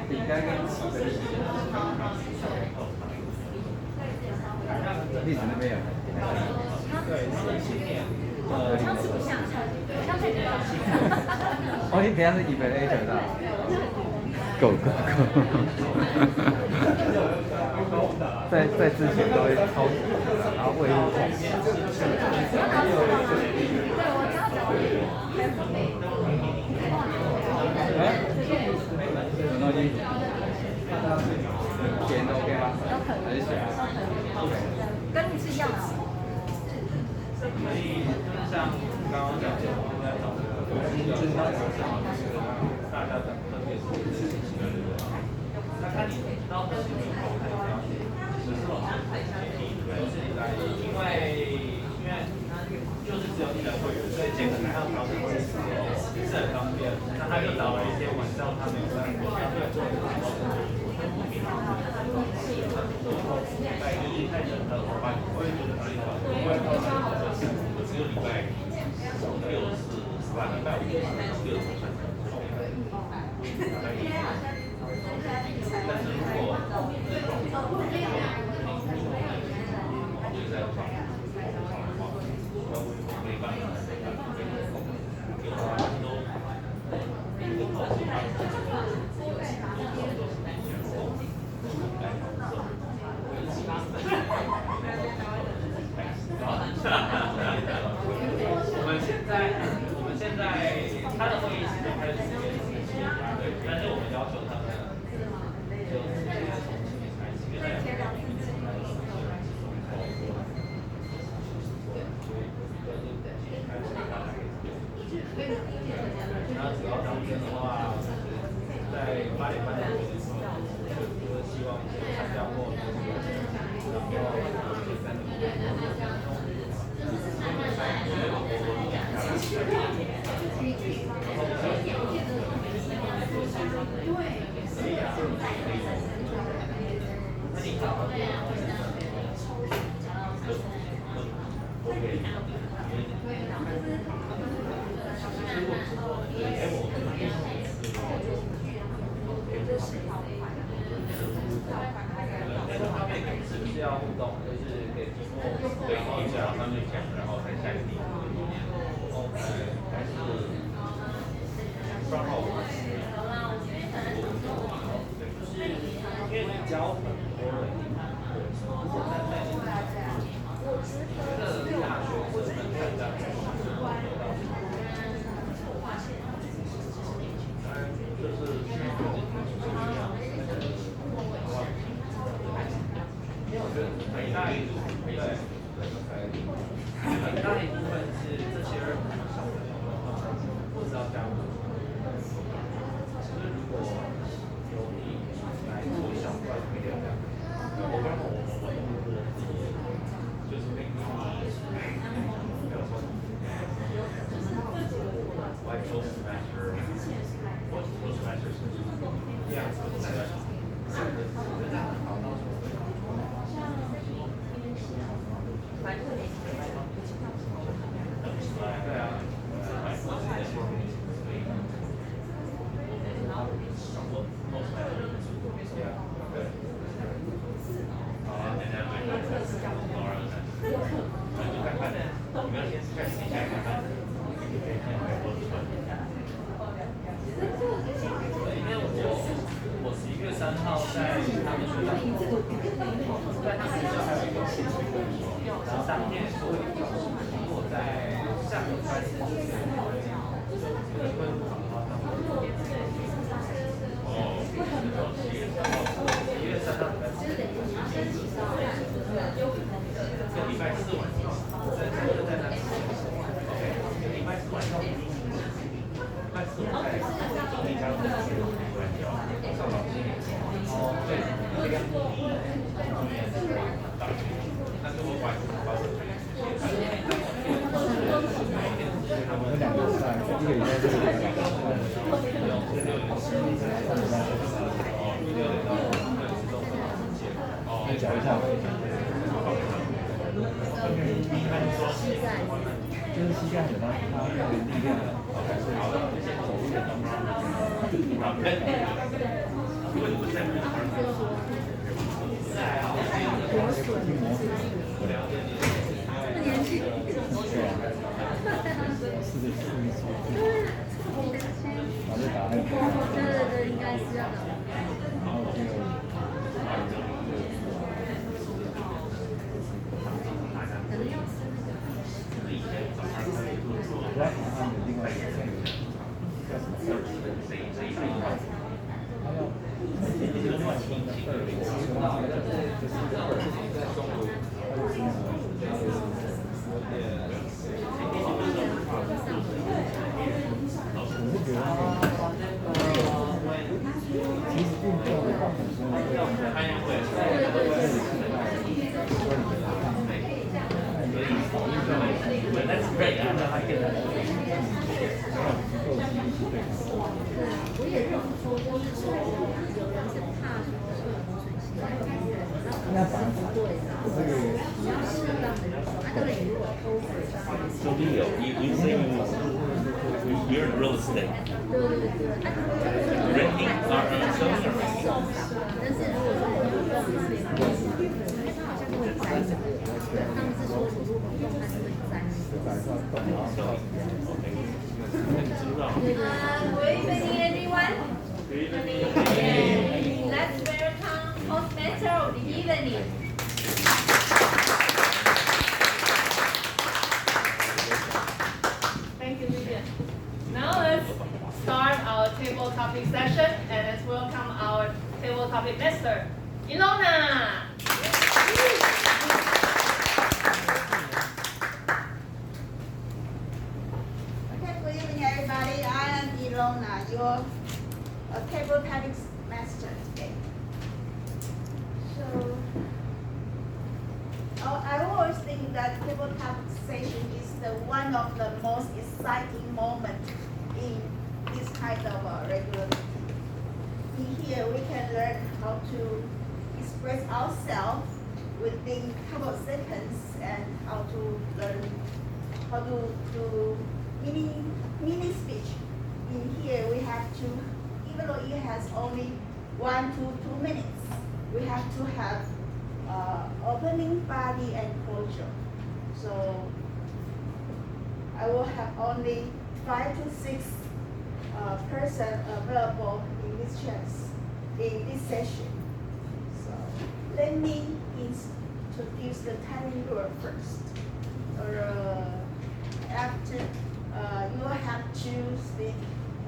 饼干跟起司。栗子那边有。对，上次不像，上次知道。哦，你等下是1A的。够。在之前都会超级，然后胃又痛。什么东西？甜的 OK 吗？还是咸？OK。跟你是一样的。像刚刚讲的。大家的特别是那看你到底是没有公开标签，只是我们就是因为就是只有1人会员，所以这个还要调整会议时间是很方便。那他就找了一些晚上他没有办法做的时候，在就是太人的伙伴，我也觉得哪里好，因为只有礼拜6是18，礼拜5是6是算成。但是如果没办法，我们现在他的会议时间开始对，但是我们要求他们就直接从今年开始，因为那主要当天的话，在8点半的时候，就是希望参加过然后是不是要互动？就是给题目对一下，他们讲，然后才下一个题目。还是双号？就是因为你教很多人，如果站在你的角度，觉得大学生们看待就是因为我觉得很大一部分，对，很大一部分是这些小朋友们不知道加入。就是如果由你来做小块推流量，我刚好我就是给你，比如说like Toastmaster, what's Toastmaster? Yeah, So Leo, you say you're in real estate. Renting or selling or renting? Good evening, everyone. Good evening. Let's welcome Toastmaster of the evening. Thank you, Vivian. Now let's start our table topic session and let's welcome our table topic master, Ilona. Okay, good evening, everybody. I am Ilona, your table topic master today. So, I always think that table topic session is one of the most exciting moments in this kind of regular meeting. In here, we can learn how to express ourselves within a couple of seconds and how to learn how to do mini speech. In here, we have to, even though it has only 1 to 2 minutes, we have to have opening, body, and closure. So I will have only 5 to 6 person available in this chance, in this session. So let me introduce the timing rule first. After you will have to speak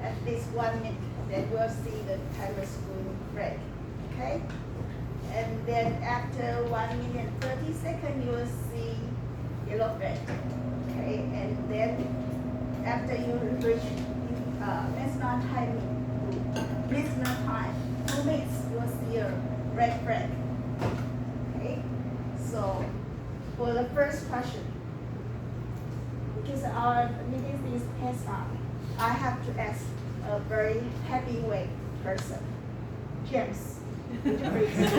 at least 1 minute, then you will see the timer screen red. Okay? And then after 1 minute and 30 seconds, you will see yellow red. Okay? And then after you reach maximum timing, listener time, 2 minutes, you will see a red flag. Okay? So for the first question, because our meeting is passed on, I have to ask a very heavyweight person. James, would you please? This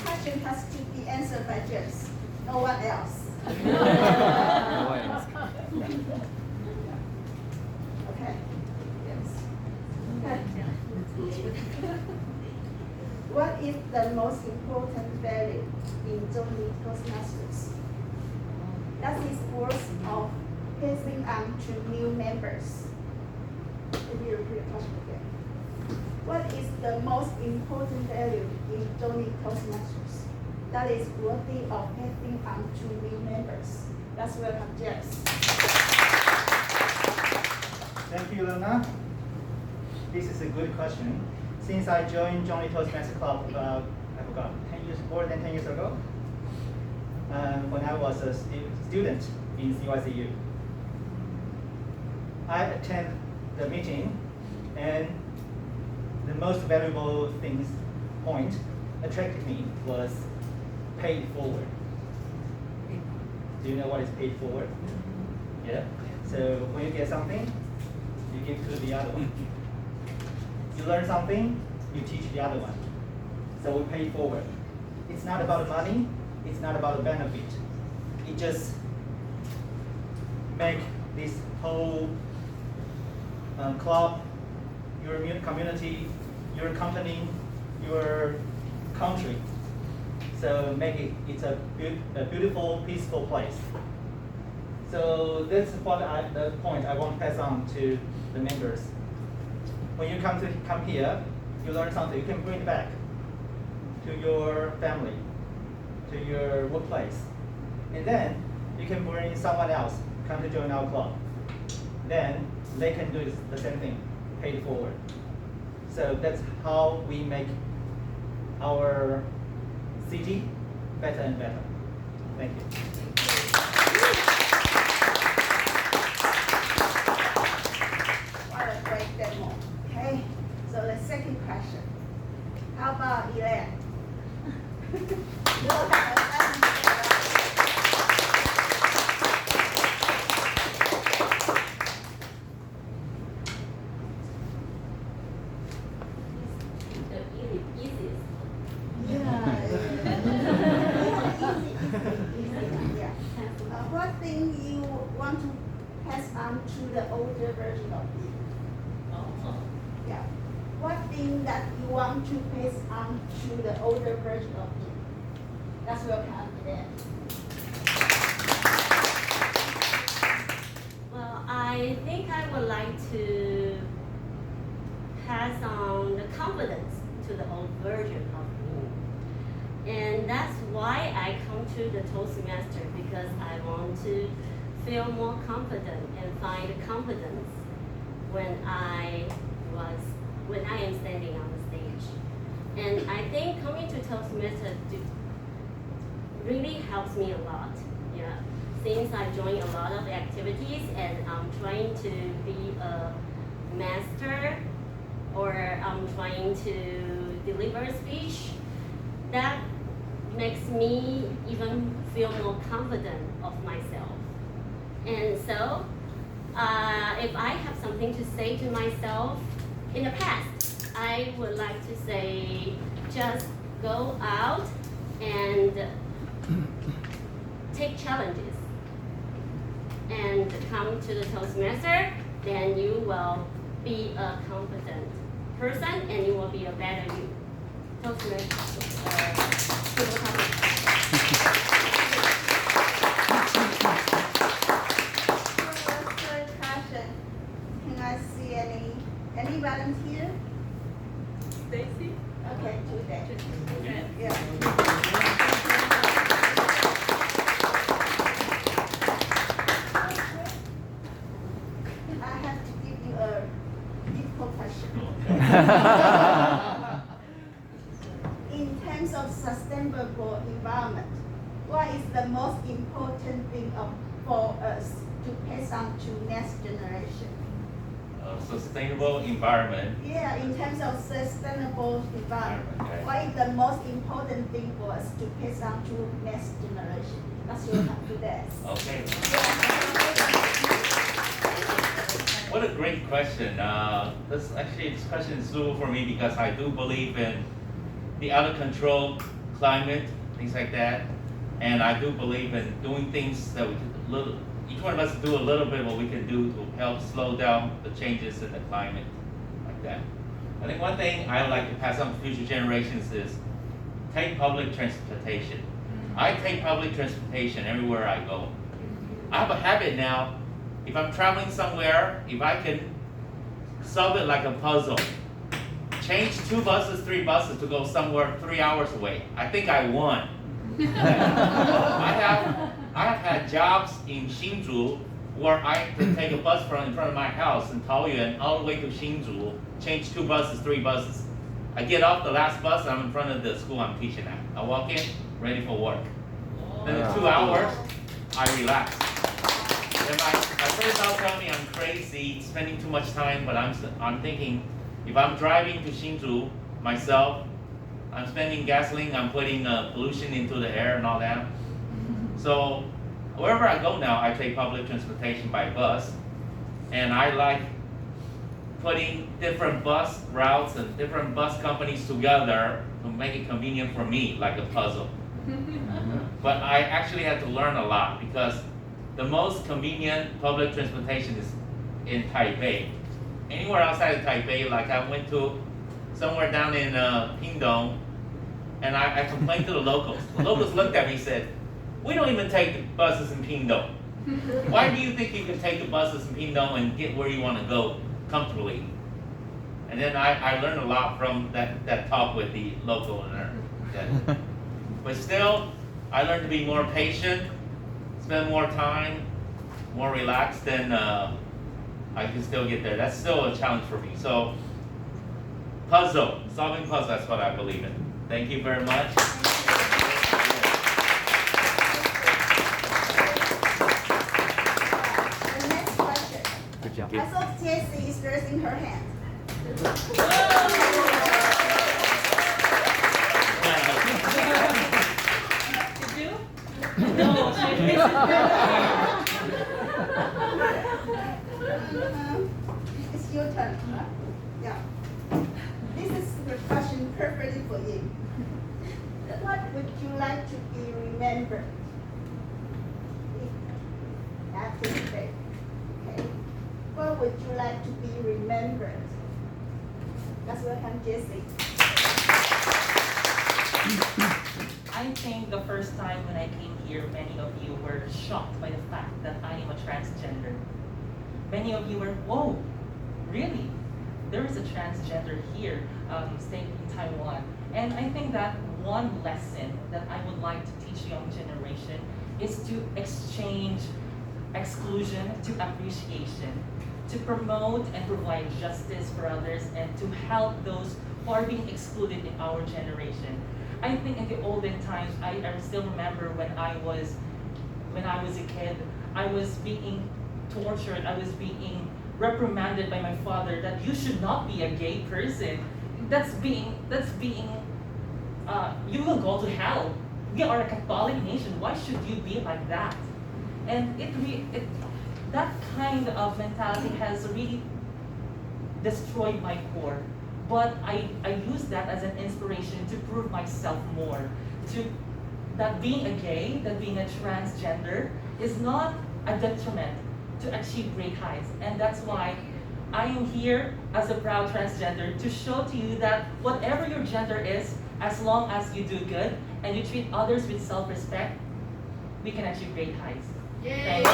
question has to be answered by James, no one else. Okay, James. What is the most important value in Chungli Toastmasters? That is worth of passing on to new members. Let me repeat the question again. What is the most important value in Chungli Toastmasters? That is worthy of passing on to new members. Let's welcome Jess. Thank you, Luna. This is a good question. Since I joined Chungli Toastmaster Club about, I forgot, 10 years, more than 10 years ago, when I was a student in CYCU. I attend the meeting, and the most valuable point attracted me was paid forward. Do you know what is paid forward? Yeah? So when you get something, you give to the other one. You learn something, you teach the other one. So we pay forward. It's not about money, it's not about the benefit. It just make this whole club, your community, your company, your country. So make it's a beautiful, peaceful place. So that's the point I want to pass on to the members. When you come here, you learn something, you can bring it back to your family, to your workplace. And then you can bring someone else, come to join our club. Then they can do the same thing, pay it forward. So that's how we make our city better and better. Thank you. What a great demo. Okay, so the second question. How about Elaine? You have a the older version of you. Oh. Yeah. What thing that you want to pass on to the older version of you? That's what come today. Well, I think I would like to pass on the confidence to the old version of me. And that's why I come to the Toastmaster, because I want to feel more confident and find confidence when I am standing on the stage. And I think coming to Toastmaster really helps me a lot. Yeah. Since I join a lot of activities and I'm trying to be a master, or I'm trying to deliver a speech, that makes me even feel more confident of myself. And so, if I have something to say to myself in the past, I would like to say, just go out and take challenges and come to the Toastmaster, then you will be a confident person and you will be a better you. Toastmaster. Third question. Can I see any volunteer? Stacy? Okay, today. Okay. Yeah. I have to give you a difficult question. In terms of sustainable environment, what is the most important thing for us to pass on to next generation? Sustainable environment. Yeah, in terms of sustainable environment, Okay. what is the most important thing for us to pass on to next generation? That's what we have to do. Okay. What a great question. This question is suitable for me because I do believe in the out of control climate, things like that, and I do believe in doing things that we can each one of us do a little bit what we can do to help slow down the changes in the climate, like that. I think one thing I would like to pass on to future generations is take public transportation. I take public transportation everywhere I go. I have a habit now, if I'm traveling somewhere, if I can solve it like a puzzle, change 2 buses, 3 buses to go somewhere 3 hours away, I think I won. I have had jobs in Hsinchu where I could take a bus from in front of my house in Taoyuan all the way to Hsinchu, change 2 buses, 3 buses. I get off the last bus, I'm in front of the school I'm teaching at. I walk in, ready for work. Then in 2 hours, I relax. And my friends all tell me I'm crazy, spending too much time, but I'm thinking, if I'm driving to Hsinchu myself, I'm spending gasoline, I'm putting pollution into the air and all that. So wherever I go now, I take public transportation by bus, and I like putting different bus routes and different bus companies together to make it convenient for me, like a puzzle. But I actually had to learn a lot because the most convenient public transportation is in Taipei. Anywhere outside of Taipei, like I went to somewhere down in Pingdong, and I complained to the locals. The locals looked at me and said, "We don't even take the buses in Pingdong. Why do you think you can take the buses in Pingdong and get where you want to go comfortably?" And then I learned a lot from that talk with the local owner. But still, I learned to be more patient, spend more time, more relaxed, and I can still get there. That's still a challenge for me. So, solving puzzle, that's what I believe in. Thank you very much. The next question. Good job. I saw Jessie is raising her hand. Did you? No, she It's your turn. Huh? Yeah. This is the question perfectly for you. What would you like to be remembered after today? Okay. would you like to be remembered? Let's welcome Jessie. I think the first time when I came here, many of you were shocked by the fact that I am a transgender. Many of you were, whoa, really? There is a transgender here, staying in Taiwan. And I think that one lesson that I would like to teach young generation is to exchange exclusion to appreciation, to promote and provide justice for others, and to help those who are being excluded in our generation. I think in the olden times, I still remember when I was a kid, I was being tortured, I was being reprimanded by my father that you should not be a gay person. You will go to hell. We are a Catholic nation. Why should you be like that? And that kind of mentality has really destroyed my core. But I use that as an inspiration to prove myself more. That being a gay, that being a transgender is not a detriment to achieve great heights. And that's why I am here as a proud transgender to show to you that whatever your gender is, as long as you do good and you treat others with self-respect, we can achieve great heights. Thank you.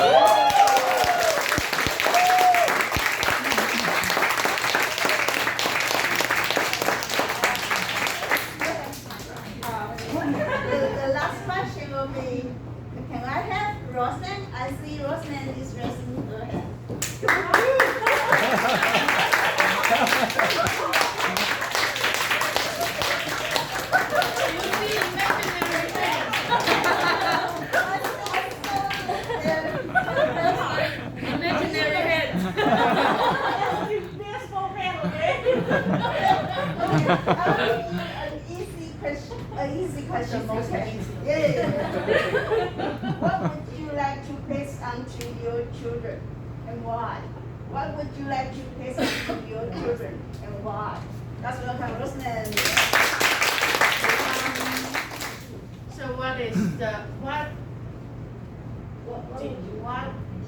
The last question will be, can I have Roseanne? I see Roseanne is raising her hand. Imaginary head. An easy question. Okay. Yeah. What would you like to pass on to your children and why? What would you like to pass on to your children and why? That's welcome, Roseanne. So what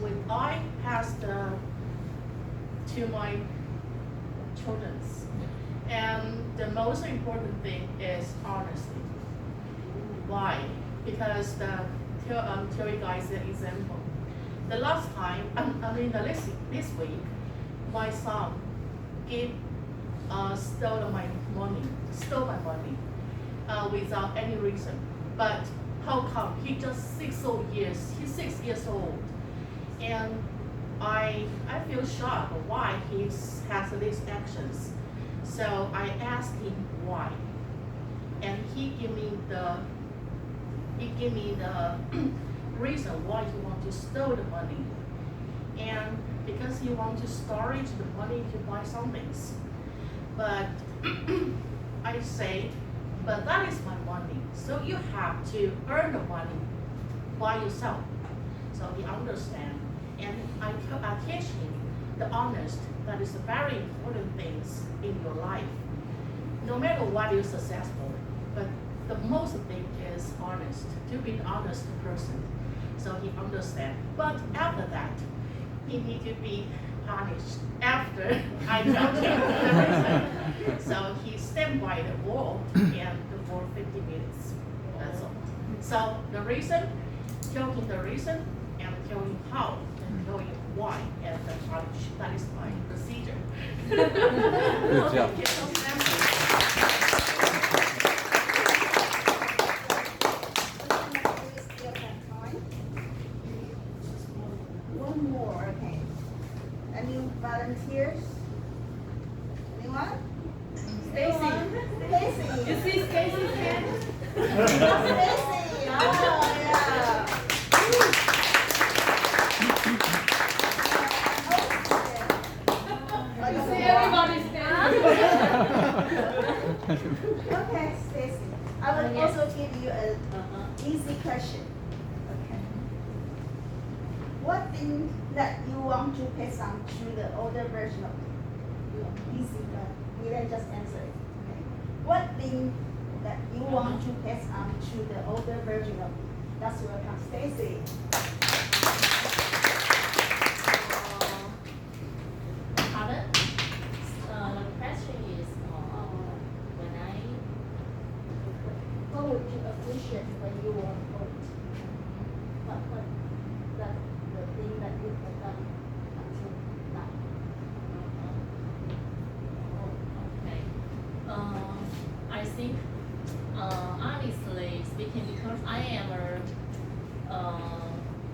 would I pass to my children? And the most important thing is honesty. Why? Because tell you guys an example. The last time, this week, my son stole my money without any reason. But how come? He's just 6 years old. And I feel shocked why he has these actions. So I asked him why. And he gave me the reason why he want to steal the money. And because he want to storage the money to buy some things. But I say, but that is my money. So you have to earn the money by yourself. So he understand. And I teach him the honest, that is a very important things in your life. No matter what you're successful, but the most thing is honest, to be an honest person. So he understand. But after that, he need to be punished after I tell him the reason. So he stand by the wall and for 50 minutes. That's all. So the reason, tell him the reason, and tell him how, and tell him why, and the punish. That is my procedure. Good job. One more, okay. Any volunteers? Anyone? Stacy. Stacy. You see Stacy's hand? Stacy. Oh, yeah. You see everybody's hand? Okay, Stacy. I will also give you an easy question. Okay. What thing that you want to pass on to the older version of you? Easy, but we then just answer it. Okay. What thing that you want to pass on to the older version of you? That's welcome, Stacy. which appreciate when you were old? What that's the thing that you have done until now? Okay. I think, honestly speaking, because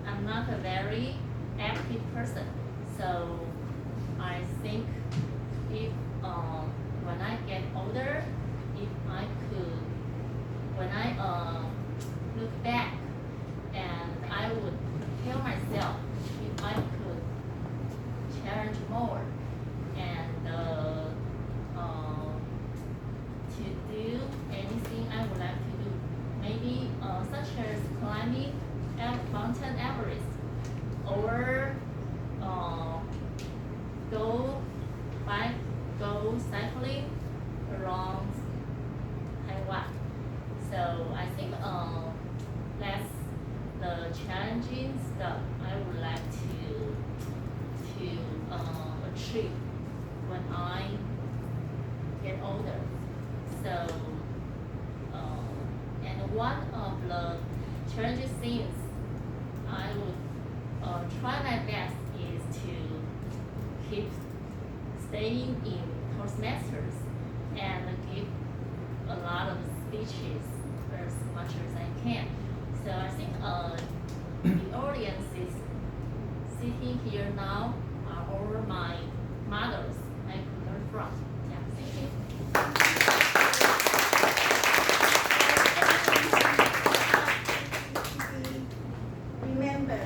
I'm not a very active person, so I think if when I get older, if I could, when I look back, and I would tell myself if I could challenge more and to do anything I would like to do, maybe such as climbing Mountain Everest or go cycling around Taiwan. So I think that's the challenging stuff I would like to achieve when I get older. So and one of the challenging things I would try my best is to keep staying in Toastmasters and give a lot of speeches as much as I can. So I think the audiences sitting here now are all my models I could learn from. Yeah, thank you. Remember,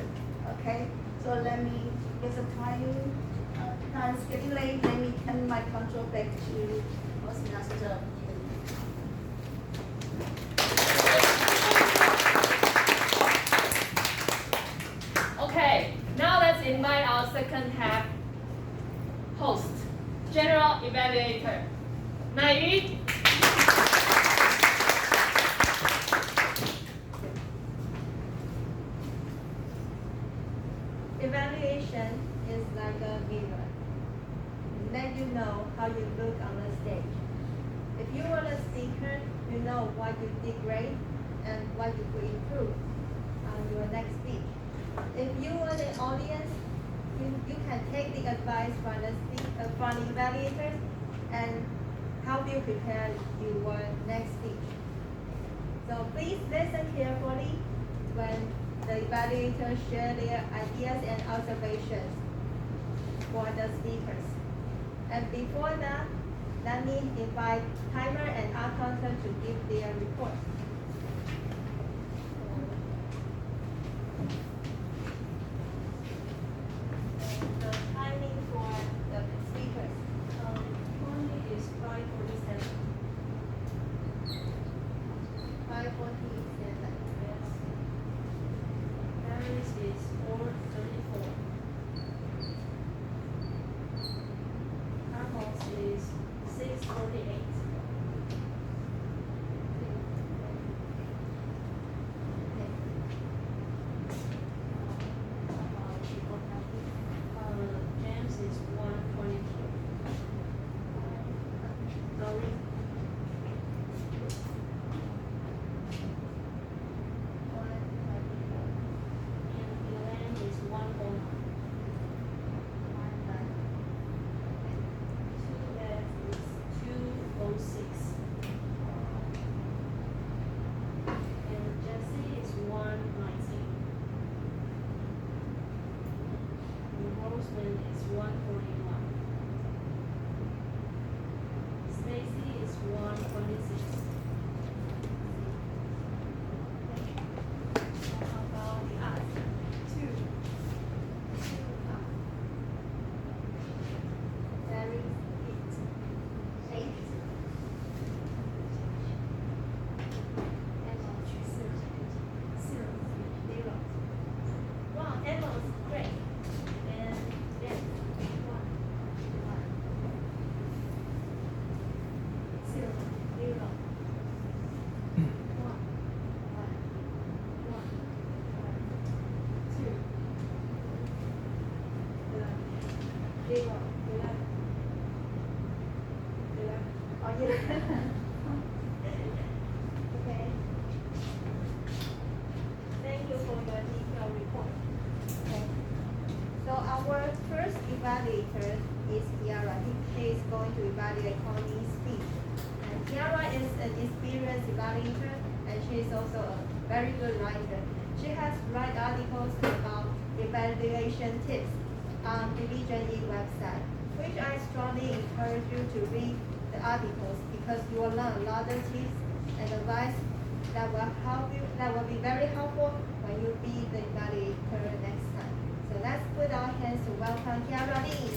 okay? So let me, there's a time's getting late, let me turn my control back to Toastmaster. Okay, now let's invite our second half host, General Evaluator, Nai. Evaluation is like a mirror. Let you know how you look on the stage. If you were the speaker, you know what you did great and what you could improve on your next speech. If you were the audience, you can take the advice from the evaluators and help you prepare your next speech. So please listen carefully when the evaluators share their ideas and observations for the speakers. And before that, let me invite Timer and Accountant to give their report. And the timing for the speakers. Currently is 5:47. 5:47. Yes. Paris is 4:34. Carmos is 6:48. Okay. So our first evaluator is Tiara. He is going to evaluate Connie's speech. And Tiara is an experienced evaluator, and she is also a very good writer. She has written articles about evaluation tips on Division E website, which I strongly encourage you to read the articles because you will learn a lot of tips and advice that will help you, that will be very helpful when you be the evaluator next time. So let's put our hands to welcome Tiara Lee.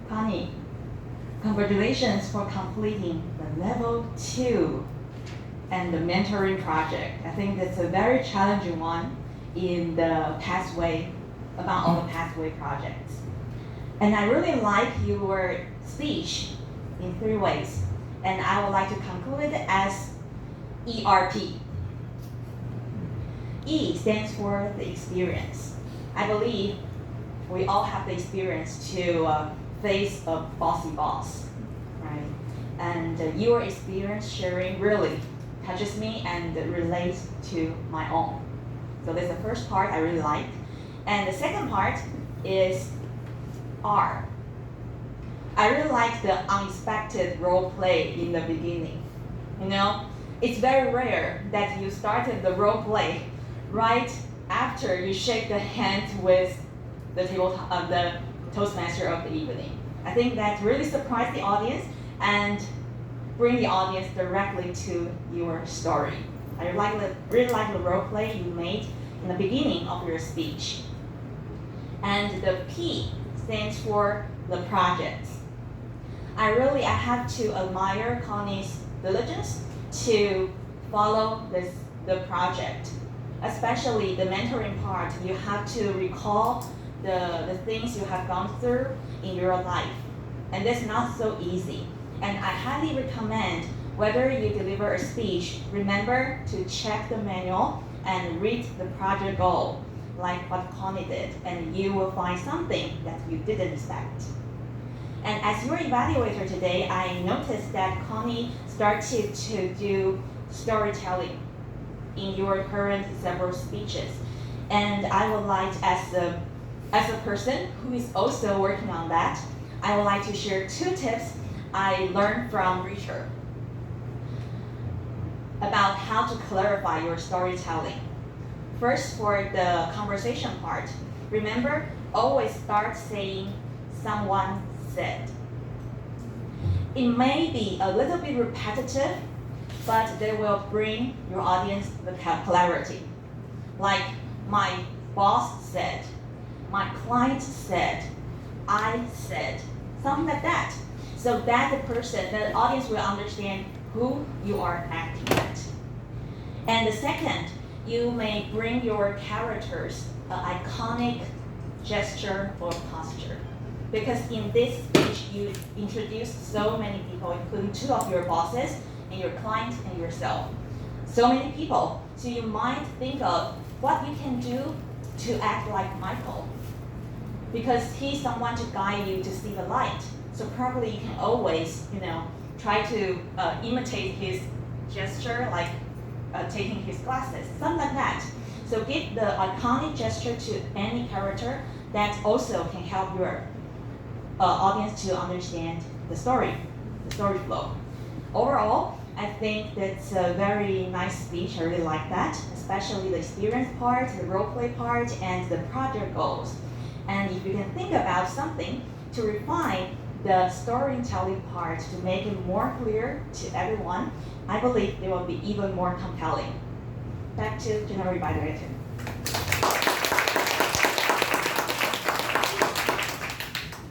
Connie, congratulations for completing the level 2 and the mentoring project. I think that's a very challenging one in the pathway, about all the pathway projects. And I really like your speech in 3 ways. And I would like to conclude it as ERP. E stands for the experience. I believe we all have the experience to face a bossy boss, right? And your experience sharing really touches me and relates to my own. So that's the first part I really like. And the second part is R. I really like the unexpected role play in the beginning. You know, it's very rare that you started the role play right after you shake the hand with the Toastmaster of the evening. I think that really surprised the audience and bring the audience directly to your story. I really like the role play you made in the beginning of your speech. And the P stands for the projects. I have to admire Connie's diligence to follow the project, especially the mentoring part. You have to recall the things you have gone through in your life. And that's not so easy. And I highly recommend whether you deliver a speech, remember to check the manual and read the project goal, like what Connie did, and you will find something that you didn't expect. And as your evaluator today, I noticed that Connie started to do storytelling in your current several speeches. And I would like, as a person who is also working on that, I would like to share 2 tips I learned from Richard about how to clarify your storytelling. First, for the conversation part, remember, always start saying someone said. It may be a little bit repetitive, but they will bring your audience the clarity. Like, my boss said, my client said, I said, something like that. So that the audience will understand who you are acting at. And the second, you may bring your characters an iconic gesture or posture. Because in this speech, you introduced so many people, including 2 of your bosses, and your client and yourself. So many people. So you might think of what you can do to act like Michael. Because he's someone to guide you to see the light. So probably you can always, try to imitate his gesture, like taking his glasses, something like that. So give the iconic gesture to any character that also can help your audience to understand the story flow. Overall, I think that's a very nice speech. I really like that, especially the experience part, the role play part, and the project goals. And if you can think about something to refine the storytelling part to make it more clear to everyone, I believe it will be even more compelling. Back to General Evaluator.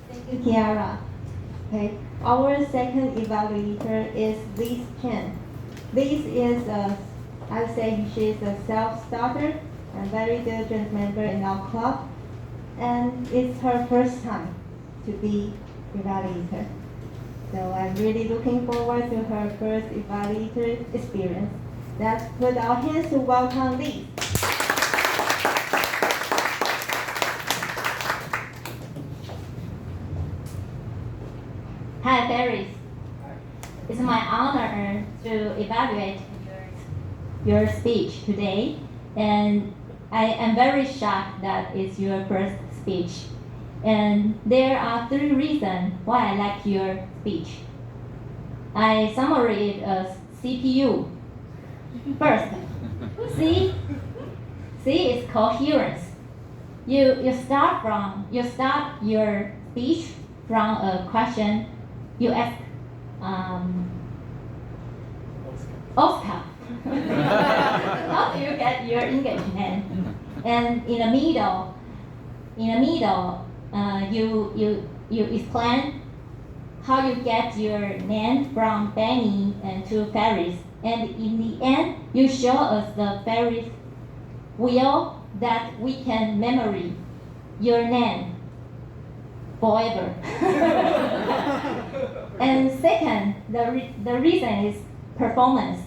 Thank you, Tiara. Okay, our second evaluator is Liz Chen. Liz is I would say she's a self-starter and very diligent member in our club. And it's her first time to be evaluator. So I'm really looking forward to her first evaluator experience. Let's put our hands to welcome Liz. Hi, Paris. It's my honor to evaluate your speech today, and I am very shocked that it's your first speech. And there are 3 reasons why I like your speech. I summarize it as CPU. First, C is coherence. You start your speech from a question you ask Oscar. How do you get your English name? And in the middle, you explain how you get your name from Benny and to Paris. And in the end, you show us the Paris wheel that we can memory your name forever. And second, the reason is performance.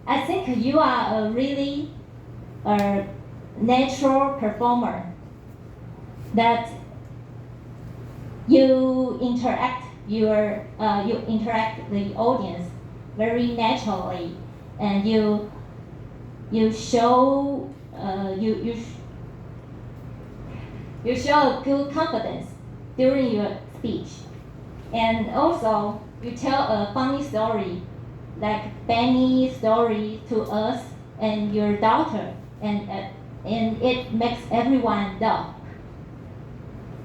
I think you are a really natural performer, that you interact the audience very naturally, and you show you show good confidence during your speech. And also you tell a funny story, like Benny's story to us and your daughter, and it makes everyone laugh.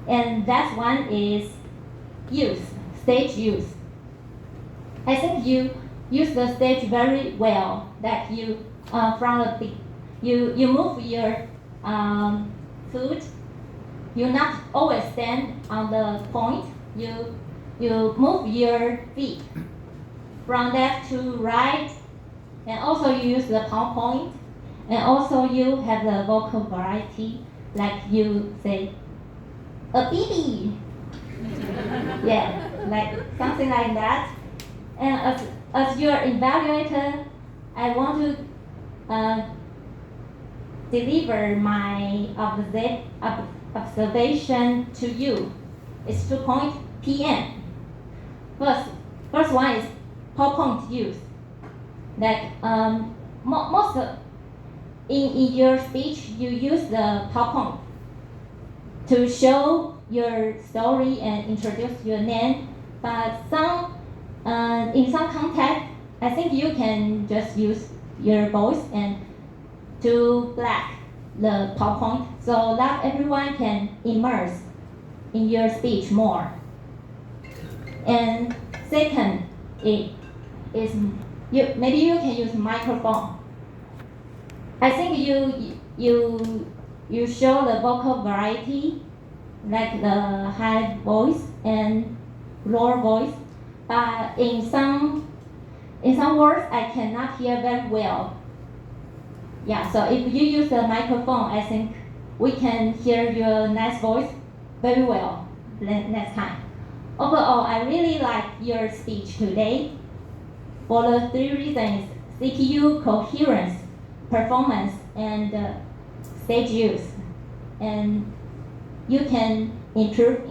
And that one is stage use. I think you use the stage very well. That you you move your foot. You not always stand on the point. You move your feet from left to right, and also you use the palm point, and also you have the vocal variety, like you say, a baby. Yeah, like something like that. And as your evaluator, I want to deliver my observation to you. It's 2 point PM. First one is PowerPoint use. Like most in your speech, you use the PowerPoint to show your story and introduce your name. But in some context, I think you can just use your voice and to black the PowerPoint so that everyone can immerse in your speech more. And second, maybe you can use microphone. I think you show the vocal variety, like the high voice and lower voice. But in some words, I cannot hear very well. Yeah, so if you use the microphone, I think we can hear your nice voice very well next time. Overall, I really like your speech today for the 3 reasons: CPU, coherence, performance, and stage use. And maybe you can improve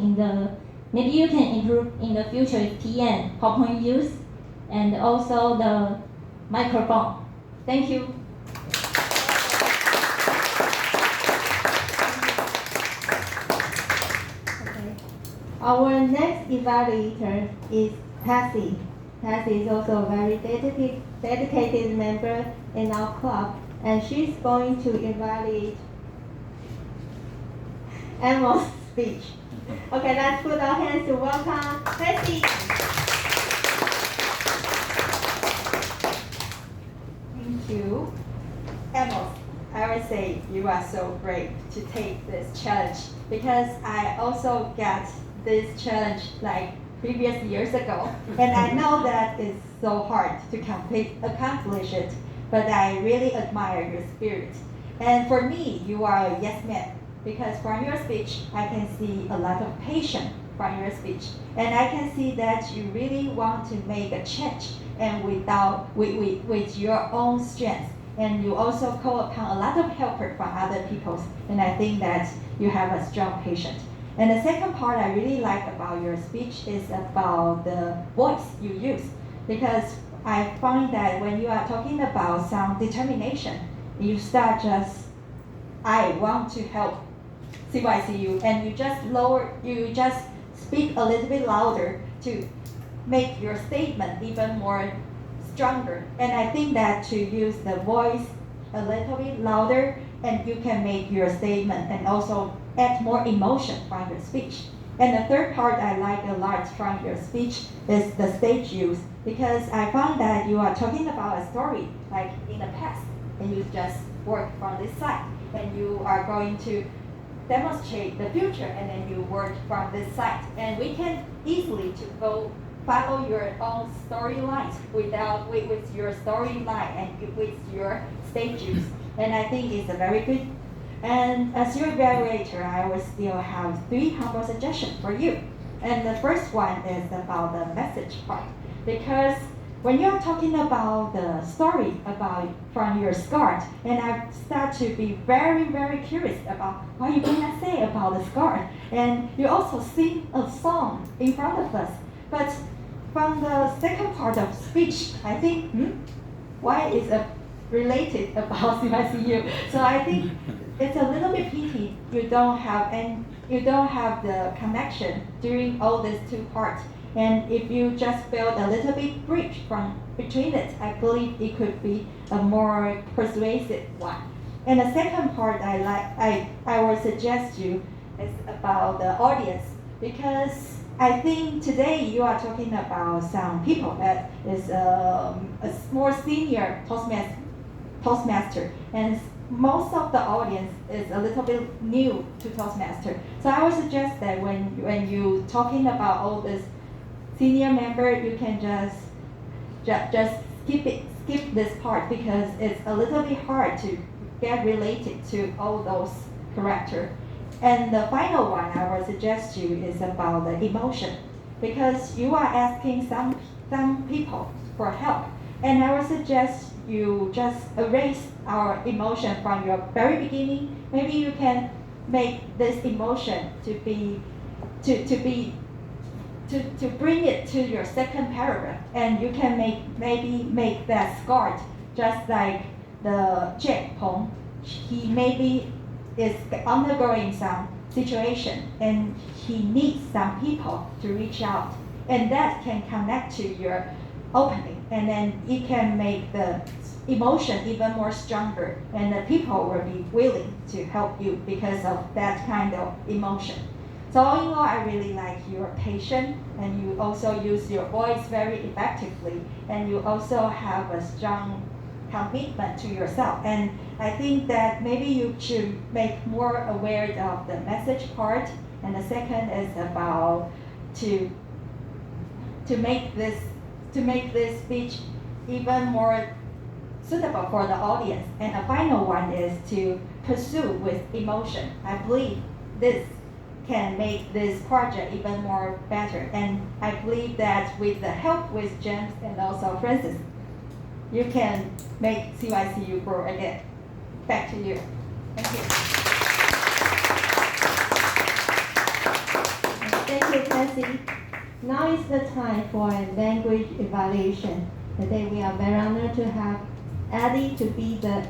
in the future with PM, PowerPoint use, and also the microphone. Thank you. Our next evaluator is Tassie. Tassie is also a very dedicated member in our club, and she's going to evaluate Emma's speech. Okay, let's put our hands to welcome Tassie. Thank you. Emma, I would say you are so brave to take this challenge, because I also got this challenge like previous years ago, and I know that it's so hard to accomplish it, but I really admire your spirit. And for me, you are a yes man, because from your speech, I can see a lot of patience from your speech, and I can see that you really want to make a change, and with your own strength. And you also call upon a lot of help from other people, and I think that you have a strong patience. And the second part I really like about your speech is about the voice you use, because I find that when you are talking about some determination, you start just, I want to help CYCU, and you just speak a little bit louder to make your statement even more stronger. And I think that to use the voice a little bit louder, and you can make your statement and also add more emotion from your speech. And the third part I like a lot from your speech is the stage use, because I found that you are talking about a story like in the past, and you just work from this side, and you are going to demonstrate the future, and then you work from this side, and we can easily to go follow your own storylines with your storyline and with your stage use. And I think it's a very good. And as your evaluator, I will still have 3 humble suggestions for you. And the first one is about the message part, because when you're talking about the story about from your scar, and I start to be very, very curious about what you're gonna say about the scar, and you also sing a song in front of us. But from the second part of speech, I think, why is it related about CYCU? So I think it's a little bit pity you don't have the connection during all these 2 parts. And if you just build a little bit bridge from between it, I believe it could be a more persuasive one. And the second part I will suggest you is about the audience, because I think today you are talking about some people that is a more senior Toastmaster, and most of the audience is a little bit new to Toastmaster. So I would suggest that when you talking about all this senior member, you can just skip this part, because it's a little bit hard to get related to all those characters. And the final one I will suggest you is about the emotion, because you are asking some people for help, and I will suggest you just erase our emotion from your very beginning. Maybe you can make this emotion to bring it to your second paragraph, and you can maybe make that scar just like the Jack Pong. He maybe is undergoing some situation, and he needs some people to reach out, and that can connect to your opening, and then it can make the emotion even more stronger, and the people will be willing to help you because of that kind of emotion. So all in all, I really like your patience, and you also use your voice very effectively, and you also have a strong commitment to yourself. And I think that maybe you should make more aware of the message part. And the second is about to make this speech even more suitable for the audience. And the final one is to pursue with emotion. I believe this can make this project even more better. And I believe that with the help with James and also Francis, you can make CYCU grow again. Back to you. Thank you. Thank you, Cassie. Now is the time for a language evaluation. Today we are very honored to have Addie to be the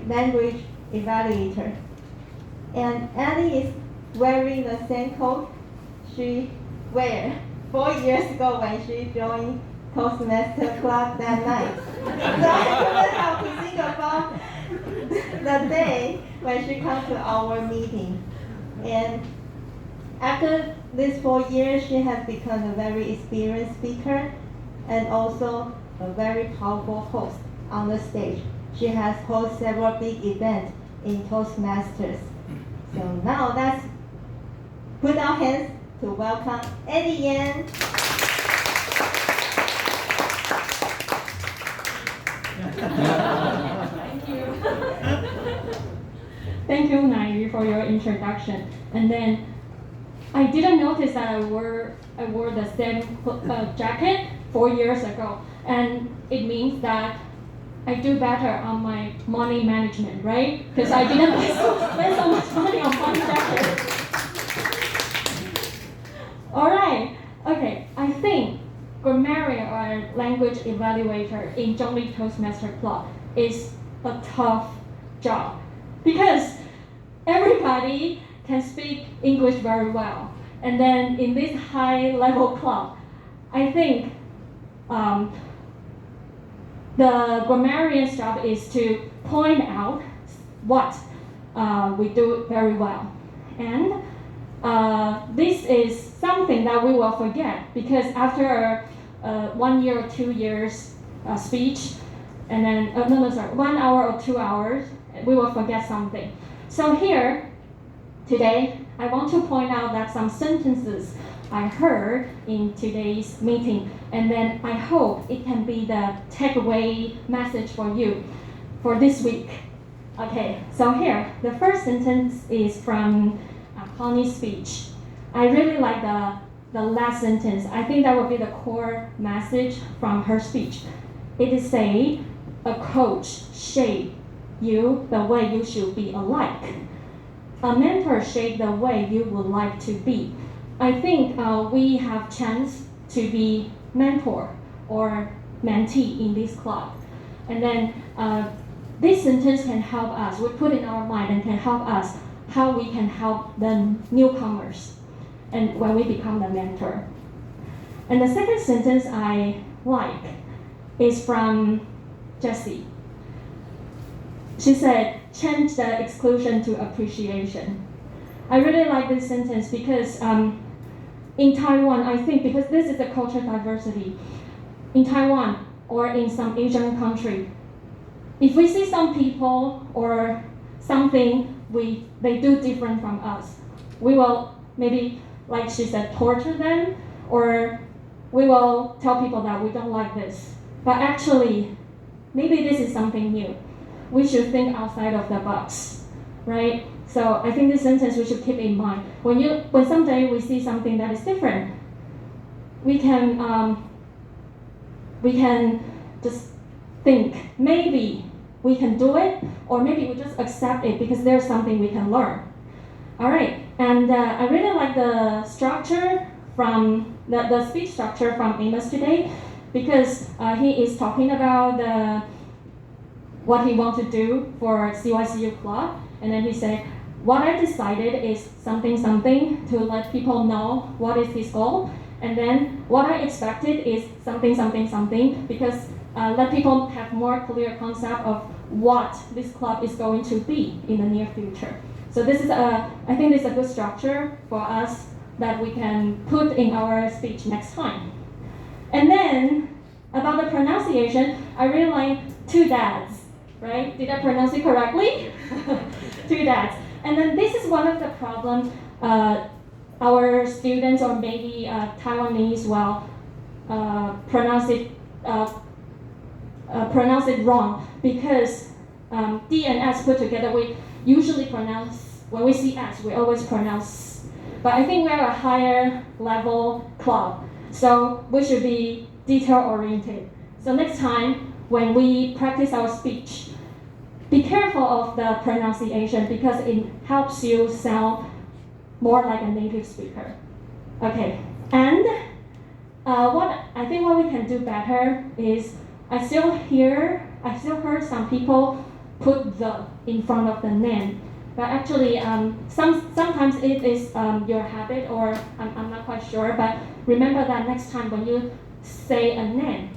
language evaluator. And Addie is wearing the same coat she wore 4 years ago when she joined Toastmaster Club that night. So I couldn't help to think about the day when she comes to our meeting. And after these 4 years, she has become a very experienced speaker and also a very powerful host on the stage. She has hosted several big events in Toastmasters. So now let's put our hands to welcome Eddie Yan. Thank you. Thank you, Nai, for your introduction. And then I didn't notice that I wore the same jacket 4 years ago, and it means that I do better on my money management, right? Because I didn't spend so much money on one jacket. All right. Okay. I think grammarian or language evaluator in Chungli Toastmaster Club is a tough job because everybody can speak English very well. And then in this high level club, I think the grammarian's job is to point out what we do very well. And this is something that we will forget because after 1 year or 2 years speech, and then, 1 hour or 2 hours, we will forget something. So here, today, I want to point out that some sentences I heard in today's meeting, and then I hope it can be the takeaway message for you for this week. Okay, so here, the first sentence is from Connie's speech. I really like the last sentence. I think that would be the core message from her speech. It is say, a coach shape you the way you should be alike. A mentor shape the way you would like to be. I think we have chance to be mentor or mentee in this club. And then this sentence can help us. We put in our mind and can help us how we can help the newcomers and when we become the mentor. And the second sentence I like is from Jessie. She said, change the exclusion to appreciation. I really like this sentence because in Taiwan, I think because this is a cultural diversity, in Taiwan or in some Asian country, if we see some people or something they do different from us, we will maybe, like she said, torture them, or we will tell people that we don't like this. But actually, maybe this is something new. We should think outside of the box, right? So I think this sentence we should keep in mind. When someday we see something that is different, we can just think maybe we can do it, or maybe we just accept it because there's something we can learn. All right, and I really like the structure from the speech structure from Amos today, because he is talking about what he wants to do for CYCU Club, and then he said, what I decided is something to let people know what is his goal, and then what I expected is something, because let people have more clear concept of what this club is going to be in the near future. So this is I think this is a good structure for us that we can put in our speech next time. And then about the pronunciation, I really like two dads, right? Did I pronounce it correctly? Two dads. And then this is one of the problems our students or maybe Taiwanese will pronounce it wrong, because D and S put together, we usually pronounce, when we see S, we always pronounce. But I think we are a higher level club, so we should be detail oriented. So next time when we practice our speech, be careful of the pronunciation because it helps you sound more like a native speaker. Okay, and what we can do better is I still heard some people put the in front of the name, but actually sometimes it is your habit, or I'm not quite sure, but remember that next time when you say a name,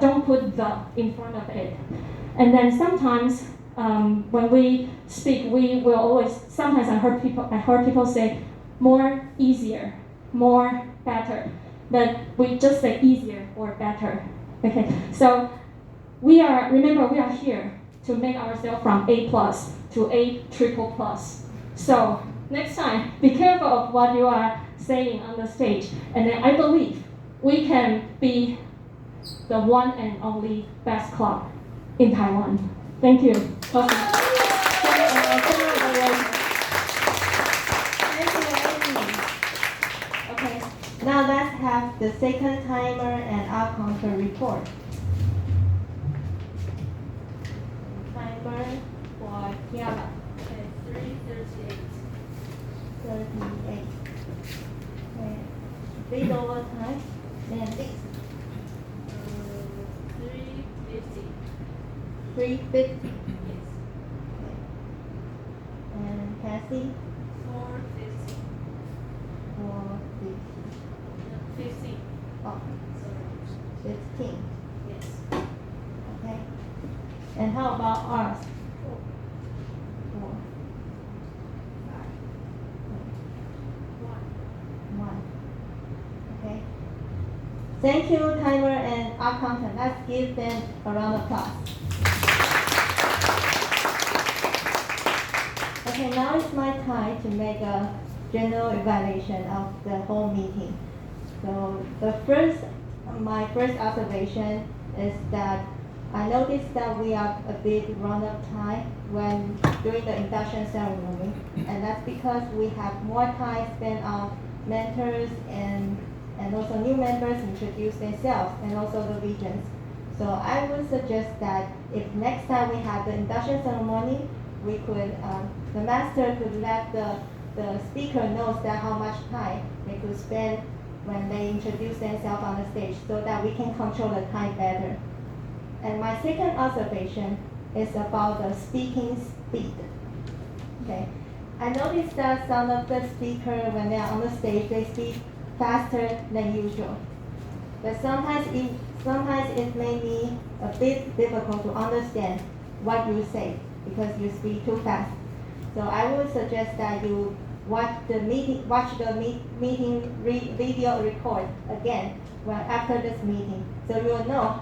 don't put the in front of it. And then sometimes when we speak, we will always, sometimes I heard people say more easier, more better, but we just say easier or better. Okay, so remember we are here to make ourselves from A+ to A++. So next time, be careful of what you are saying on the stage, and then I believe we can be the one and only best club in Taiwan. Thank you. Thank you, Amy. Okay, now let's have the second timer and our counter report. Timer for Kiara. Okay, 3:38. 38. Okay. read over time. Then 350. 350. Yes. And Cassie? 450. 450. 50. Oh, Sorry. 15. Yes. Okay. And how about ours? 4. 4. 1. 1. Okay. Thank you, timer and accountant. Let's give them a round of applause. Okay, now it's my time to make a general evaluation of the whole meeting. So my first observation is that I noticed that we are a bit run of time when during the induction ceremony, and that's because we have more time spent on mentors and also new members introduce themselves and also the regions. So I would suggest that if next time we have the induction ceremony, we could, the master could let the speaker knows that how much time they could spend when they introduce themselves on the stage so that we can control the time better. And my second observation is about the speaking speed. Okay, I noticed that some of the speakers, when they are on the stage, they speak faster than usual. But sometimes it made me a bit difficult to understand what you say because you speak too fast. So I would suggest that you watch the meeting video record again after this meeting, so you will know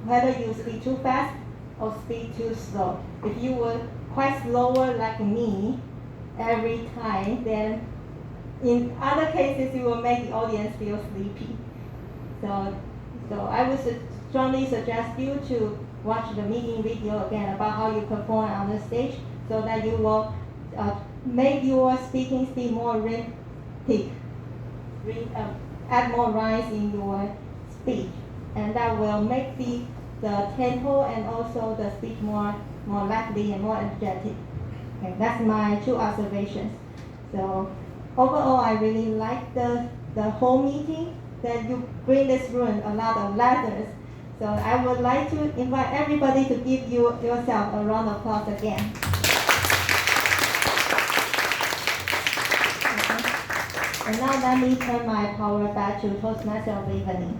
whether you speak too fast or speak too slow. If you were quite slower like me every time, then in other cases you will make the audience feel sleepy. So I would strongly suggest you to watch the meeting video again about how you perform on the stage so that you will make your speaking speed more rhythmic, add more rhymes in your speech, and that will make the tempo and also the speech more lively and more energetic. Okay, that's my two observations. So overall, I really like the whole meeting. That you bring this room a lot of letters. So I would like to invite everybody to give yourself a round of applause again. Okay. And now let me turn my power back to Toastmaster of the evening.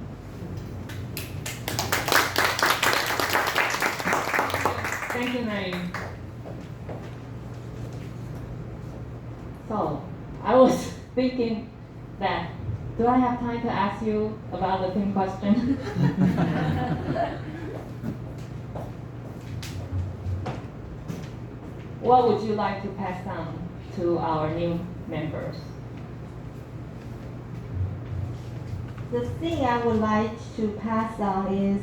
Thank you, Naeem. So I was thinking that, do I have time to ask you about the same question? What would you like to pass on to our new members? The thing I would like to pass on is,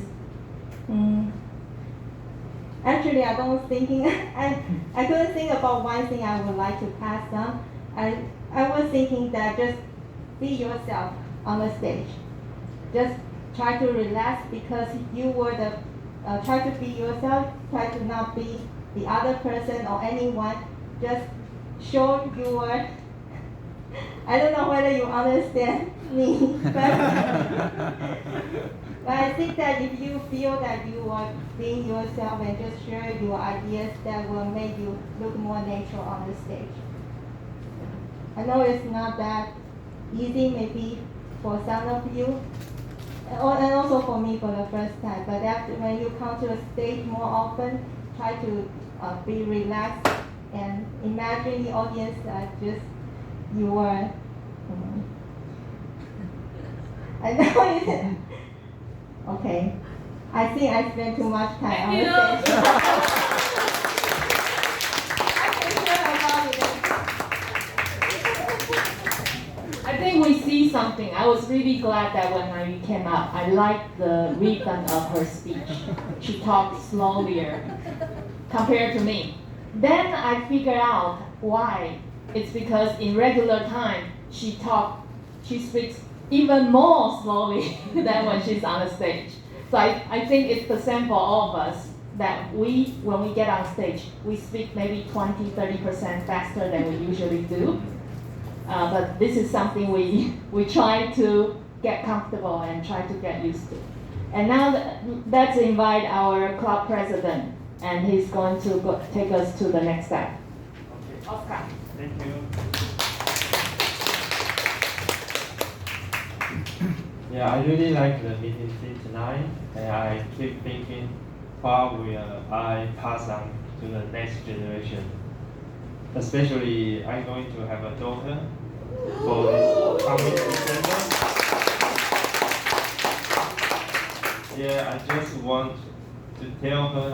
actually I don't thinking, I couldn't think about one thing I would like to pass on. I was thinking that just be yourself on the stage. Just try to relax because you were try to be yourself, try to not be the other person or anyone. Just show your, I don't know whether you understand me, but I think that if you feel that you are being yourself and just share your ideas, that will make you look more natural on the stage. I know it's not that easy maybe for some of you, and also for me for the first time, but after when you come to a stage more often, try to be relaxed and imagine the audience just you are. I know it. Okay, I think I spent too much time on the stage. I think we see something. I was really glad that when Marie came up, I liked the rhythm of her speech. She talked slower compared to me. Then I figured out why. It's because in regular time, she speaks even more slowly than when she's on the stage. So I think it's the same for all of us, that when we get on stage, we speak maybe 20-30% faster than we usually do. But this is something we try to get comfortable and try to get used to. And now let's invite our club president, and he's going to take us to the next step. Okay. Oscar. Thank you. Yeah, I really like the meeting scene tonight, and I keep thinking, how will I pass on to the next generation? Especially, I'm going to have a daughter for this coming December. Yeah, I just want to tell her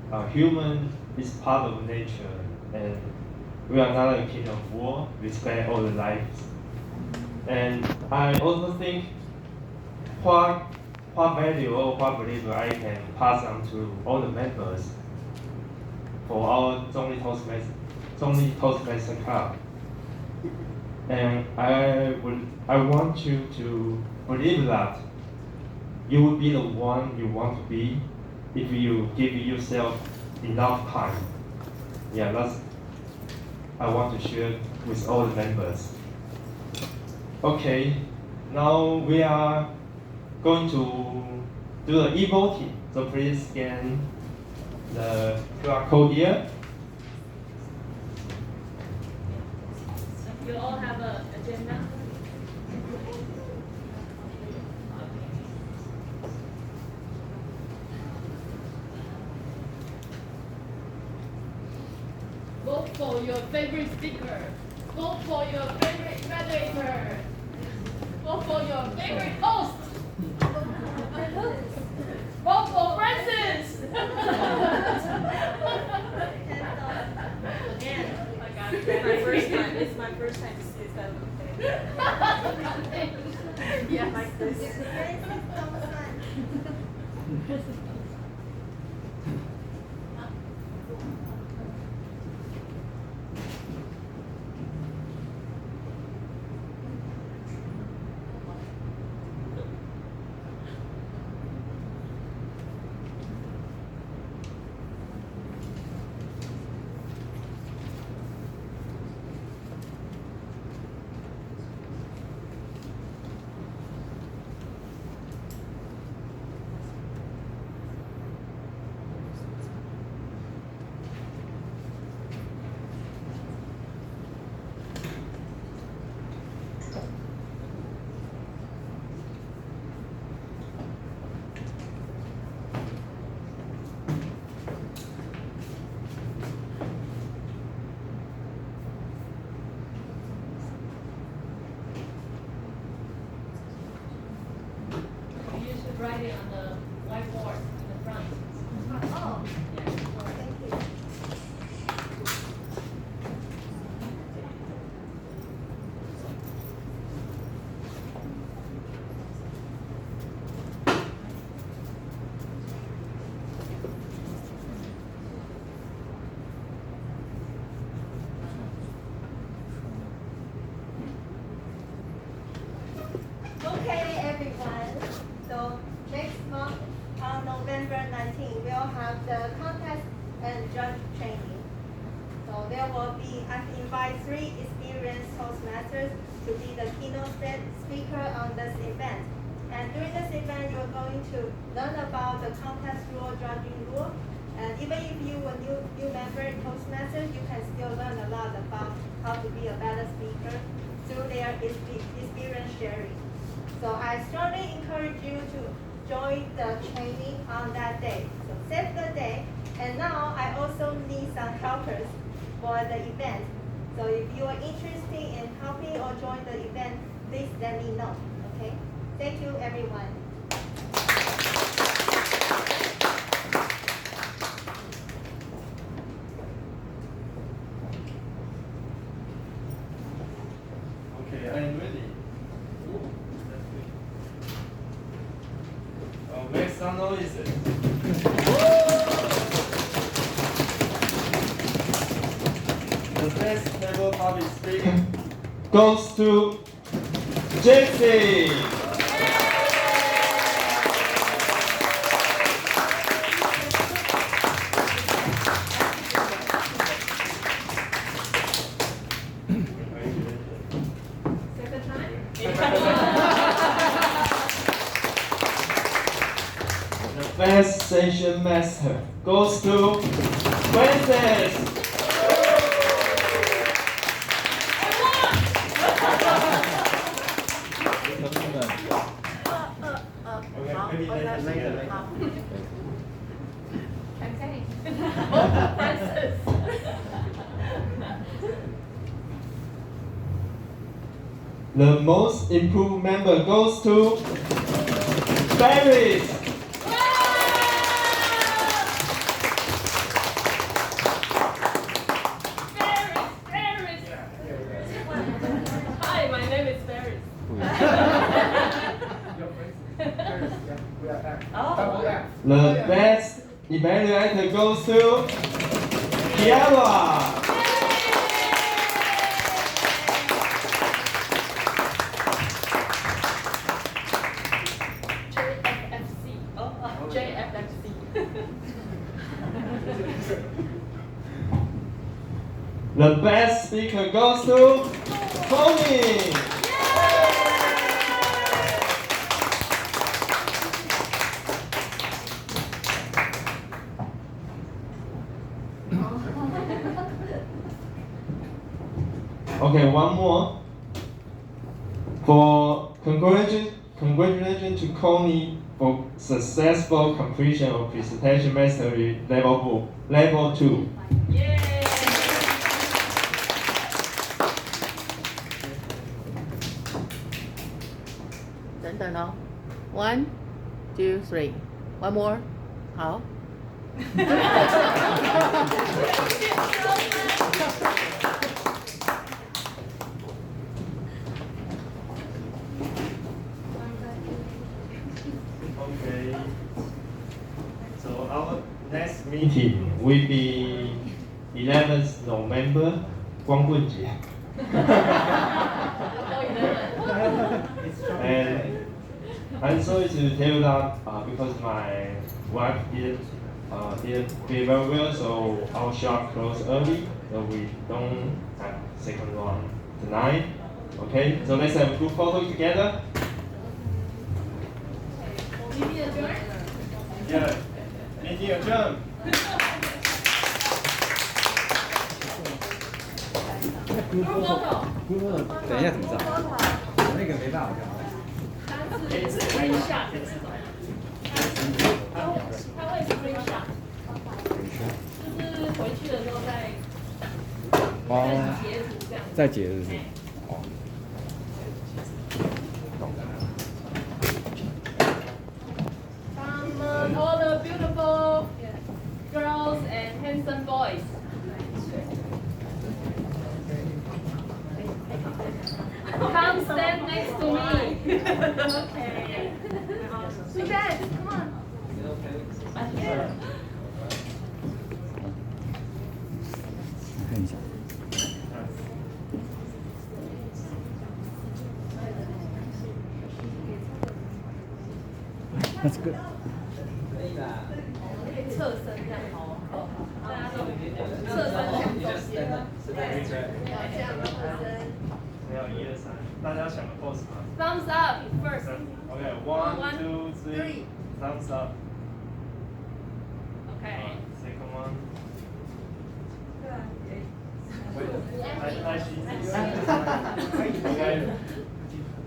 that human is part of nature, and we are not a king of war. Respect all the lives. And I also think what value or what belief I can pass on to all the members for our Chungli Toastmaster Club. And I want you to believe that you will be the one you want to be if you give yourself enough time. Yeah, that's I want to share with all the members. Okay, now we are going to do the e-voting. So please scan the QR code here. You all have an agenda? Vote for your favorite speaker. Vote for your favorite evaluator. Vote for your favorite host. Vote for Francis. My first time. It's my first time to see that. Yes. Like this. You should write it on the whiteboard in the front. Oh, thank you. Okay, everyone. So next month, on November 19, we'll have the contest and judge training. So there will be, I've invited 3 experienced Toastmasters to be the keynote speaker on this event. And during this event, you're going to learn about the contest rule, judging rule. And even if you are new member in Toastmasters, you can still learn a lot about how to be a better speaker through their experience sharing. So I strongly encourage you to join the training on that day. So save the day. And now I also need some helpers for the event. So if you are interested in helping or join the event, please let me know. Okay? Thank you, everyone. Okay, I'm ready. Make some noises. The best table topic speaker goes to Jesse. best session master goes to Francis. Maybe later. Okay. Oh, Francis. The most improved member goes to Paris. Hi, my name is Paris. The best evaluator goes to Kiara. JFFC. Oh, JFFC. The best speaker goes to Tony. Okay, one more. For congratulations to Connie for successful completion of presentation mastery level 2. One, two, three. One more. 好。Okay. So our next meeting will be 11th November, 光棍节. And I'm sorry to tell you that because my wife didn't feel very well, so our shop closed early, so we don't have second one tonight. Okay, so let's have a group photo together. Yeah, meeting adjourned. 等一下怎么照？那个没办法照。它是 screenshot，它会 screenshot，就是回去的时候再截图这样。再截是不是？哦。 From all the beautiful girls and handsome boys. Come stand next to me. Okay. We dance. Come on. Yeah. 看一下。That's good. 可以侧身这样好，大家都侧身想中间，对，要这样侧身。没有1、2、3，大家想个 pose 吗 Thumbs up first. Okay, 1, 2, 3. Thumbs up. Okay. Second one. Okay.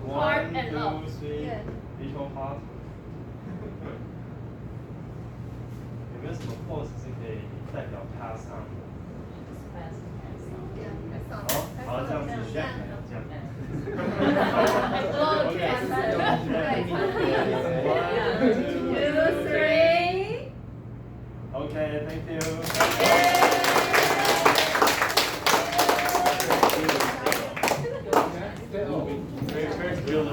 Heart 1, and love. 2, 3. Visual heart. 有没有什么 pose 是可以代表 pass on 的？好，这样子，这样。2, 3. Okay, thank you. Very real.